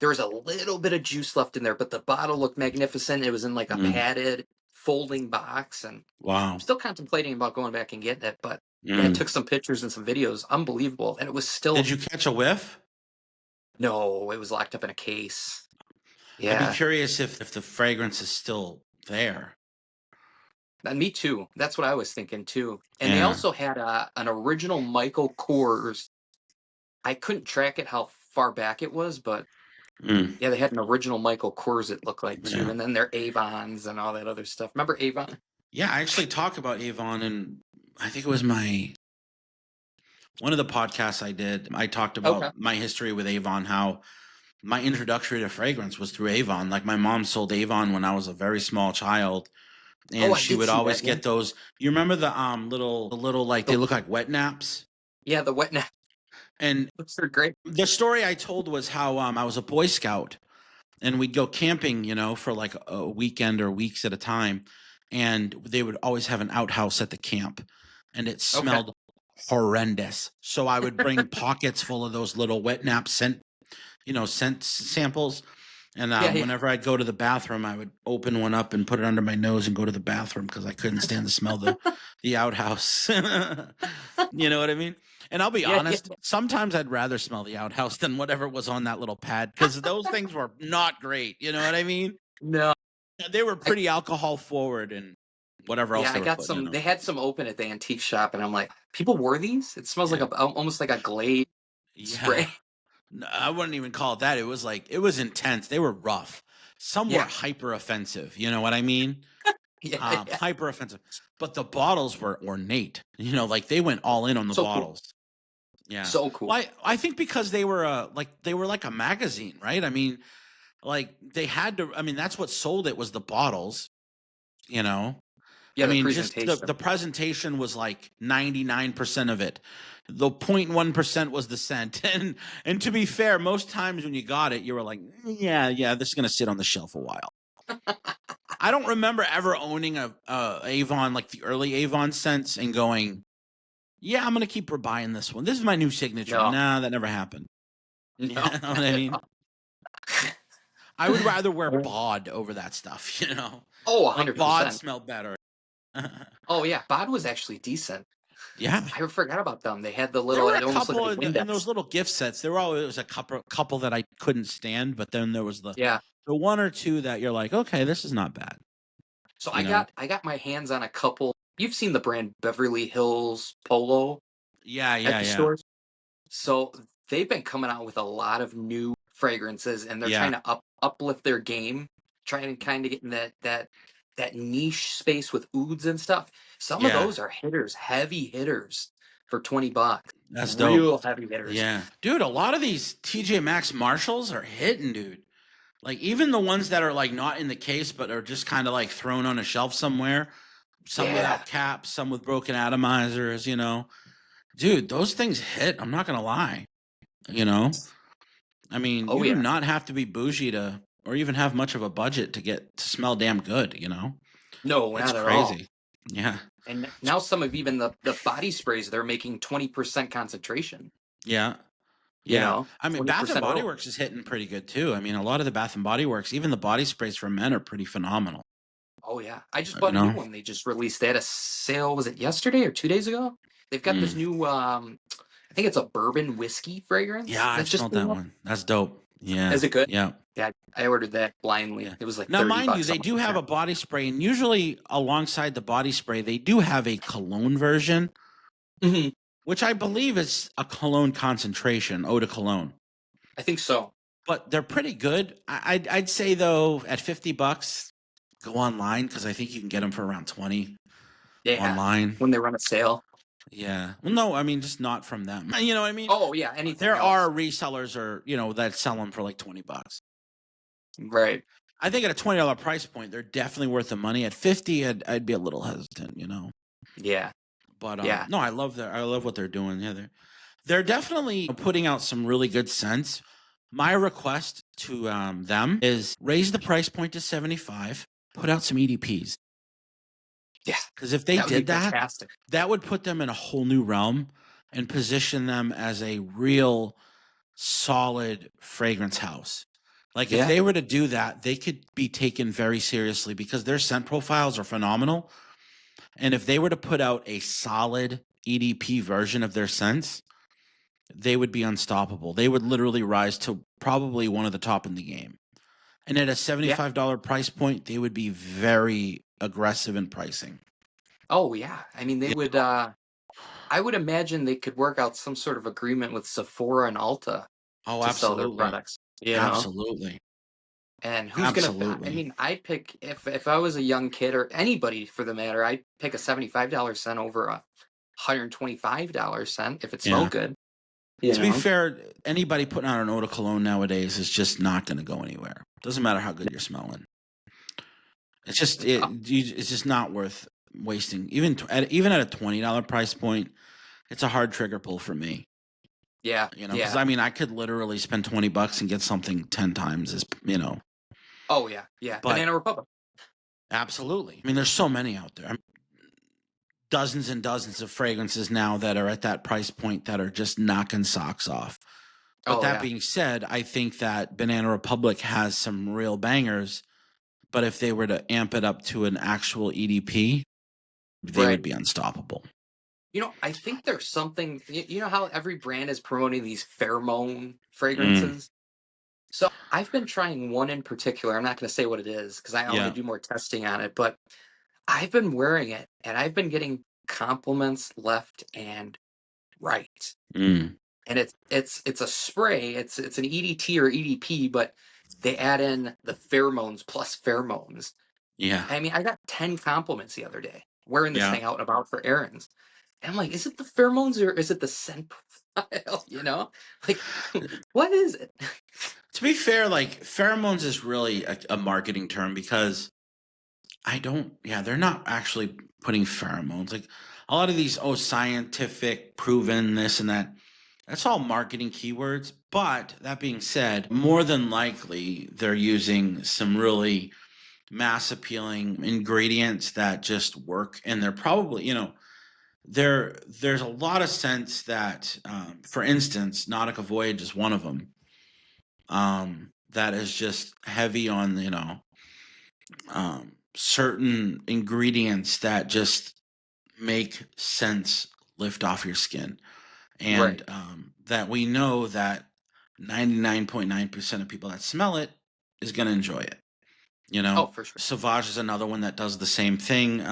There was a little bit of juice left in there, but the bottle looked magnificent. It was in like a Mm, padded folding box, and I'm wow. still contemplating about going back and getting it. But yeah, I Mm. took some pictures and some videos. Unbelievable. And it was still, Did you catch a whiff? no, it was locked up in a case. I'd be Yeah. curious if the fragrance is still there. And me too. That's what I was thinking too. And they Yeah. also had an original Michael Kors. I couldn't track it how far back it was, but Mm, yeah, they had an original Michael Kors, it looked like too. yeah. And then their Avons and all that other stuff. Remember Avon? Yeah, I actually talk about Avon, and I think it was one of the podcasts I did. I talked Okay. about my history with Avon, how my introductory to fragrance was through Avon. Like, my mom sold Avon when I was a very small child, Oh, and I she did would see always that. Yeah. get those. You remember the little, like, they The, look like wet naps? yeah, the wet nap. And Those are great. the story I told was how I was a Boy Scout, and we'd go camping, for like a weekend or weeks at a time, and they would always have an outhouse at the camp, and it Okay. smelled horrendous. So I would bring pockets full of those little wet nap scent samples. And Yeah, yeah. whenever I'd go to the bathroom, I would open one up and put it under my nose and go to the bathroom because I couldn't stand the smell of the outhouse. You know what I mean? And I'll be Yeah, yeah. honest, sometimes I'd rather smell the outhouse than whatever was on that little pad, because those things were not great. You know what I mean? No. They were I pretty alcohol forward and whatever else yeah, they I were got putting in some, them. they had some open at the antique shop, and I'm like, people wore these? It smells like Yeah. almost like a Glade Yeah. spray. No, I wouldn't even call it that. It was like, it was intense. They were rough. Some were Yeah. hyper offensive. You know what I mean? Yeah, yeah. Hyper offensive. But the bottles were ornate. Like, they went all in on the So cool. bottles. Yeah. So cool. Well, I think because they were like a magazine, right? I mean, like, they had to. I mean, that's what sold it, was the bottles. You know. Yeah, I the mean, just the presentation. the presentation was like 99% of it. The 0.1% was the scent. And to be fair, most times when you got it, you were like, yeah, this is gonna sit on the shelf a while. I don't remember ever owning a Avon, like the early Avon scents, and going, yeah, I'm gonna keep buying this one. This is my new signature. No. Nah, that never happened. You know No. what I mean? I would rather wear Bod over that stuff. Oh, Like, Bod 100%. smelled better. Oh yeah, Bod was actually decent. Yeah. I forgot about them. They had the There little, were it a almost looked couple like a in those Windex. little gift sets. There were always a couple that I couldn't stand, but then there was the Yeah. the one or two that you're like, okay, this is not bad. So You know? I got my hands on a couple. You've seen the brand Beverly Hills Polo Yeah, at yeah, the yeah, stores. So they've been coming out with a lot of new fragrances, and they're yeah, trying to uplift their game, trying to kind of get in that niche space with ouds and stuff. Some of yeah. those are hitters, heavy hitters for $20. That's dope. Real heavy hitters. Yeah, dude. A lot of these TJ Maxx Marshalls are hitting, dude. Like, even the ones that are like not in the case, but are just kind of like thrown on a shelf somewhere. Some Yeah. without caps, some with broken atomizers. Dude, those things hit. I'm not gonna lie. You know. I mean, Oh you do yeah. not have to be bougie or even have much of a budget to smell damn good, No, It's not at all. crazy. Yeah. And now some of even the body sprays, they're making 20% concentration, Yeah. you Yeah. know, I mean, Bath and 20% Body oil. Works is hitting pretty good too. I mean, a lot of the Bath and Body Works, even the body sprays for men are pretty phenomenal. Oh yeah. I just You bought a new know? one they just released. They had a sale, was it yesterday or 2 days ago? They've got this Mm. new I think it's a bourbon whiskey Yeah, fragrance that I've just smelled came that out. one. That's dope. Yeah. Is it good? Yeah. Yeah, I ordered that blindly. Yeah. It was like Now, 30 mind you, bucks, they something do like have that. a body spray, and usually alongside the body spray, they do have a cologne version, Mhm. which I believe is a cologne concentration, eau de cologne. I think so. But they're pretty good. I'd say though, at $50, go online because I think you can get them for around 20 Yeah. online. When they run a sale. Yeah. Well, no, I mean just not from them. You know what I mean? Oh yeah, anything There are else. resellers or that sell them for like $20. Right. I think at a $20 price point, they're definitely worth the money. At 50, I'd be a little hesitant. Yeah. But Yeah. no, I love what they're doing. Yeah, they're definitely putting out some really good scents. My request to them is raise the price point to 75. Put out some EDPs. Yeah. Because if they That would be did that, fantastic. that would put them in a whole new realm and position them as a real solid fragrance house. Like if Yeah. they were to do that, they could be taken very seriously because their scent profiles are phenomenal. And if they were to put out a solid EDP version of their scents, they would be unstoppable. They would literally rise to probably one of the top in the game. And at a Yeah. $75 price point, they would be very aggressive in pricing. Oh yeah. I mean they would I would imagine they could work out some sort of agreement with Sephora and Ulta Oh, to sell their absolutely. products, you know? Absolutely. And who's gonna I Absolutely. mean, I'd pick if I was a young kid or anybody for the matter, I'd pick a $75 scent over a $125 scent if it Yeah. smelled good. You To be know? fair, anybody putting out an eau de cologne nowadays is just not going to go anywhere. Doesn't matter how good you're smelling. It's just it's just not worth wasting. Even at a $20 price point, it's a hard trigger pull for me. Yeah. Because Yeah. I mean, I could literally spend $20 and get something 10 times as. Oh yeah. Yeah. But Banana Republic. absolutely, I mean, there's so many out there. Dozens and dozens of fragrances now that are at that price point that are just knocking socks off. But Oh that yeah. being said, I think that Banana Republic has some real bangers. But if they were to amp it up to an actual EDP, they Right. would be unstoppable. I think there's something. You know how every brand is promoting these pheromone fragrances. So I've been trying one in particular. I'm not going to say what it is because I want to Yeah. do more testing on it. But I've been wearing it and I've been getting compliments left and right. Mm. And it's a spray. It's an EDT or EDP, but they add in the pheromones plus pheromones. Yeah. I mean, I got 10 compliments the other day wearing this Yeah. thing out and about for errands. And I'm like, is it the pheromones or is it the scent profile? Like, what is it? To be fair, like pheromones is really a marketing term because they're not actually putting pheromones. Like a lot of these, scientific, proven, this and that. That's all marketing keywords. But that being said, more than likely, they're using some really mass appealing ingredients that just work. And they're probably, there's a lot of scents that, for instance, Nautica Voyage is one of them. That is just heavy on, certain ingredients that just make scents lift off your skin. And Right. that we know that 99.9% of people that smell it is going to enjoy it. Oh, for sure. Sauvage is another one that does the same thing.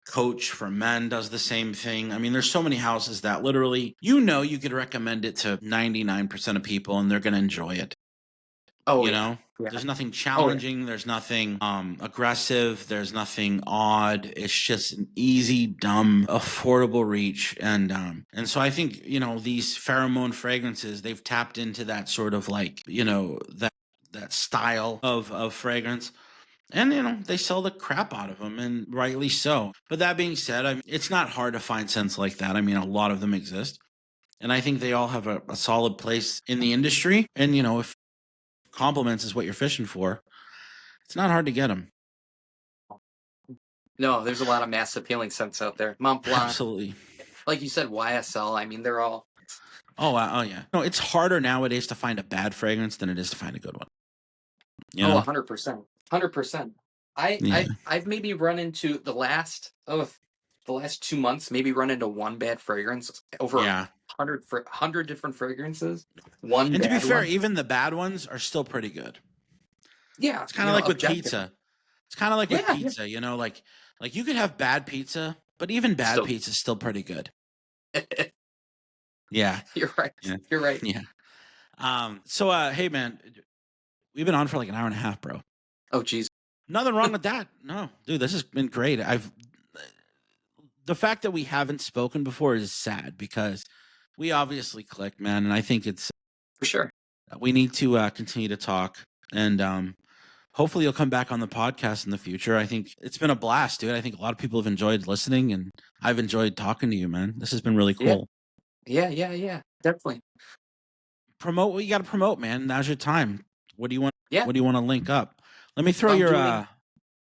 Coach for Men does the same thing. I mean, there's so many houses that literally, you could recommend it to 99% of people and they're going to enjoy it. Oh, yeah. There's nothing Oh, yeah. challenging. There's nothing aggressive. There's nothing odd. It's just an easy, dumb, affordable reach. And so I think, these pheromone fragrances, they've tapped into that sort of like, that style of fragrance. And, they sell the crap out of them, and rightly so. But that being said, I mean, it's not hard to find scents like that. I mean, a lot of them exist. And I think they all have a solid place in the industry. And, if compliments is what you're fishing for, it's not hard to get them. No, there's a lot of mass appealing scents out there. Mont Blanc, Absolutely. like you said, YSL. I mean, they're all. Oh, oh yeah. No, it's harder nowadays to find a bad fragrance than it is to find a good one. You Oh, know? 100%. 100%. Yeah. I've maybe run into the last 2 months, maybe run into one bad fragrance over Yeah. 100 different fragrances. One And to be bad fair, one. even the bad ones are still pretty good. Yeah, It's kind of like with objective. pizza. It's kind of like with Yeah, pizza, you know, like you could have bad pizza, but even bad Still, pizza is still pretty good. Yeah. you're right. Yeah. You're right. Yeah. So hey man, we've been on for like an hour and a half, bro. Oh, geez. Nothing wrong with that. No, dude, this has been great. The fact that we haven't spoken before is sad because we obviously clicked, man, and I think it's For sure. we need to continue to talk, and hopefully you'll come back on the podcast in the future. I think it's been a blast, dude. I think a lot of people have enjoyed listening, and I've enjoyed talking to you, man. This has been really cool. Yeah. Definitely. Promote what you got to promote, man. Now's your time. What do you want? Yeah. What do you want to link up? Let me throw I'm your doing-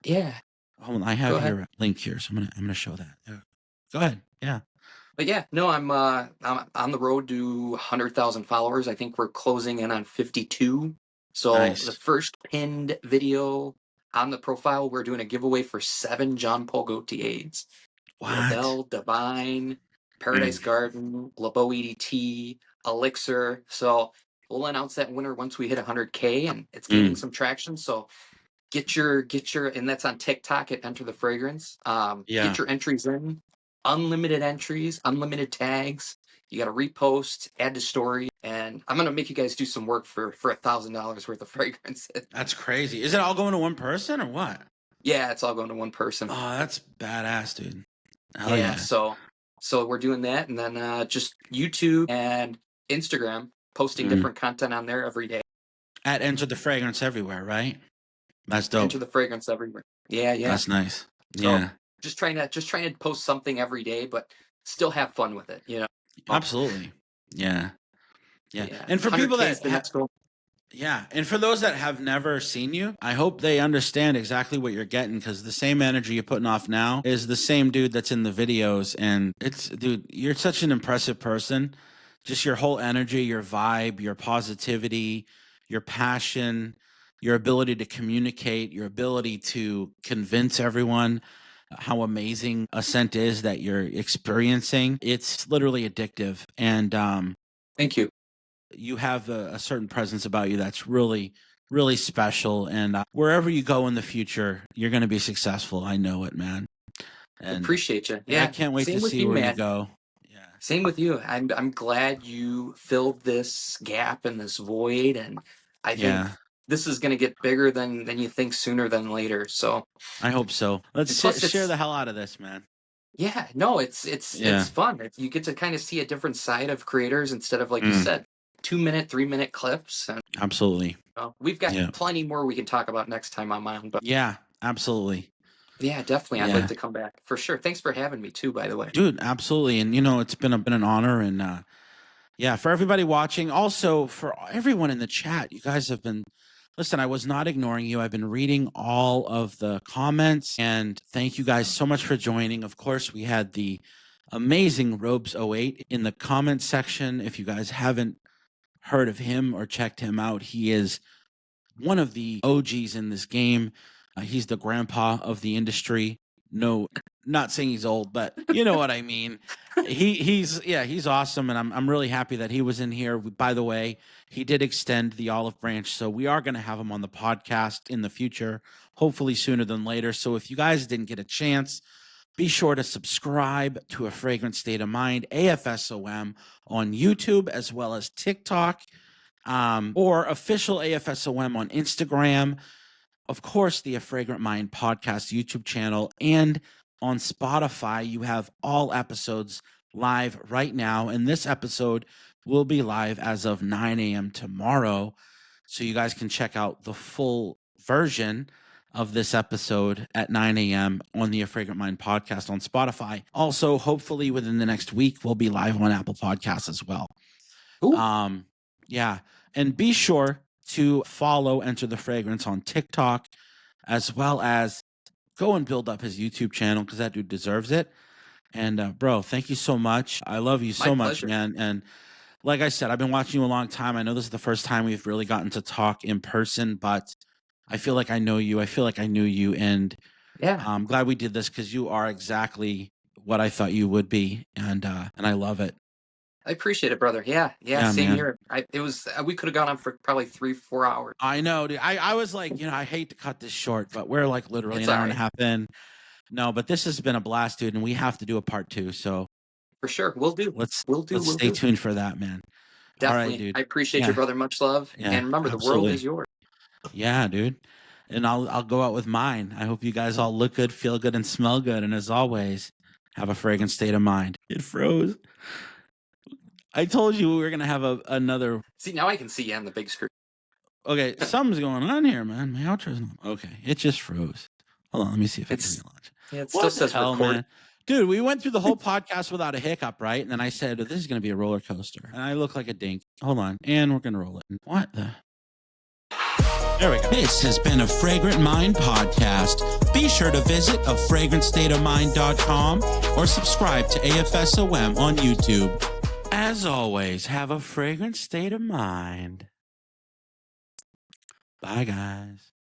Yeah. hold on, I Go have ahead. your link here, so I'm gonna show that. Go ahead. Yeah. But yeah, no, I'm on the road to 100,000 followers. I think we're closing in on 52. So Nice. the first pinned video on the profile, we're doing a giveaway for 7 Jean Paul Gaultiers. What? Labelle, Divine, Paradise Garden, LeBeau EDT, Elixir. So we'll announce that winner once we hit 100K, and it's gaining some traction. So get your, and that's on TikTok at Enter the Fragrance. Yeah. Get your entries in. Unlimited entries, unlimited tags. You got to repost, add to story, and I'm gonna make you guys do some work for $1,000 worth of fragrances. That's crazy. Is it all going to one person or what? Yeah, it's all going to one person. Oh, that's badass, dude. Hell Yeah, yeah. so we're doing that, and then just YouTube and Instagram, posting different content on there every day. At Enter the Fragrance everywhere, right? That's dope. Enter the Fragrance everywhere. Yeah. That's nice. So, Yeah. just trying to post something every day, but still have fun with it, Absolutely. Yeah. Yeah. And for people 100K is that the next goal. yeah, and for those that have never seen you, I hope they understand exactly what you're getting, because the same energy you're putting off now is the same dude that's in the videos. And it's, dude, you're such an impressive person. Just your whole energy, your vibe, your positivity, your passion, your ability to communicate, your ability to convince everyone how amazing a scent is that you're experiencing. It's literally addictive. And Thank you. you have a certain presence about you that's really, really special. And wherever you go in the future, you're going to be successful. I know it, man. And Appreciate you. Yeah, I can't wait same to with see you, where man. you go. Yeah. Same with you. I'm glad you filled this gap and this void, and I think this is going to get bigger than you think sooner than later. So I hope so. Let's share the hell out of this, man. Yeah, no, it's fun. You get to kind of see a different side of creators instead of, like you said, 2-minute, 3-minute clips. And absolutely. We've got plenty more we can talk about next time I'm on. But yeah, absolutely. Yeah, definitely. I'd like to come back for sure. Thanks for having me too, by the way. Dude, absolutely. And it's been an honor. And yeah, for everybody watching, also for everyone in the chat, you guys have been. Listen, I was not ignoring you. I've been reading all of the comments, and thank you guys so much for joining. Of course, we had the amazing Robes08 in the comments section. If you guys haven't heard of him or checked him out, he is one of the OGs in this game. He's the grandpa of the industry. No, not saying he's old, but you know what I mean. He's awesome, and I'm really happy that he was in here. By the way, he did extend the olive branch, so we are going to have him on the podcast in the future, hopefully sooner than later. So if you guys didn't get a chance, be sure to subscribe to A Fragrant State of Mind, AFSOM, on YouTube as well as TikTok, or official AFSOM on Instagram. Of course, the A Fragrant Mind podcast YouTube channel, and on Spotify. You have all episodes live right now, and this episode will be live as of 9 a.m. tomorrow, so you guys can check out the full version of this episode at 9 a.m. on the A Fragrant Mind podcast on Spotify. Also, hopefully within the next week, we'll be live on Apple Podcasts as well. Ooh. Yeah, and be sure to follow Enter the Fragrance on TikTok, as well as go and build up his YouTube channel because that dude deserves it. And bro, thank you so much. I love you so much, pleasure. man. And like I said, I've been watching you a long time. I know this is the first time we've really gotten to talk in person, but I feel like I know you. I feel like I knew you, and Yeah, I'm glad we did this because you are exactly what I thought you would be, and I love it. I appreciate it, brother. Yeah, Yeah, same man. here. It was we could have gone on for probably 3-4 hours. I know, dude. I was like, I hate to cut this short, but we're like literally It's an all hour and a right. half in. No, but this has been a blast, dude, and we have to do a part 2. So For sure. We'll do. let's We'll do. We'll stay do. tuned for that, man. All right, Definitely. dude. I appreciate you, Yeah, brother. Much love. yeah, And remember, the world absolutely. is yours. Yeah, dude. And I'll go out with mine. I hope you guys all look good, feel good, and smell good. And as always, have a fragrant state of mind. It froze. I told you we were gonna have another. See, now I can see you on the big screen. Okay, something's going on here, man. My outro's not. Okay, it just froze. Hold on, let me see if I can It's relaunch. yeah, it What still the says hell, record. man? Dude, we went through the whole podcast without a hiccup, right? And then I said, this is going to be a roller coaster. And I look like a dink. Hold on. And we're going to roll it. What the? There we go. This has been a Fragrant Mind podcast. Be sure to visit afragrantstateofmind.com or subscribe to AFSOM on YouTube. As always, have a fragrant state of mind. Bye, guys.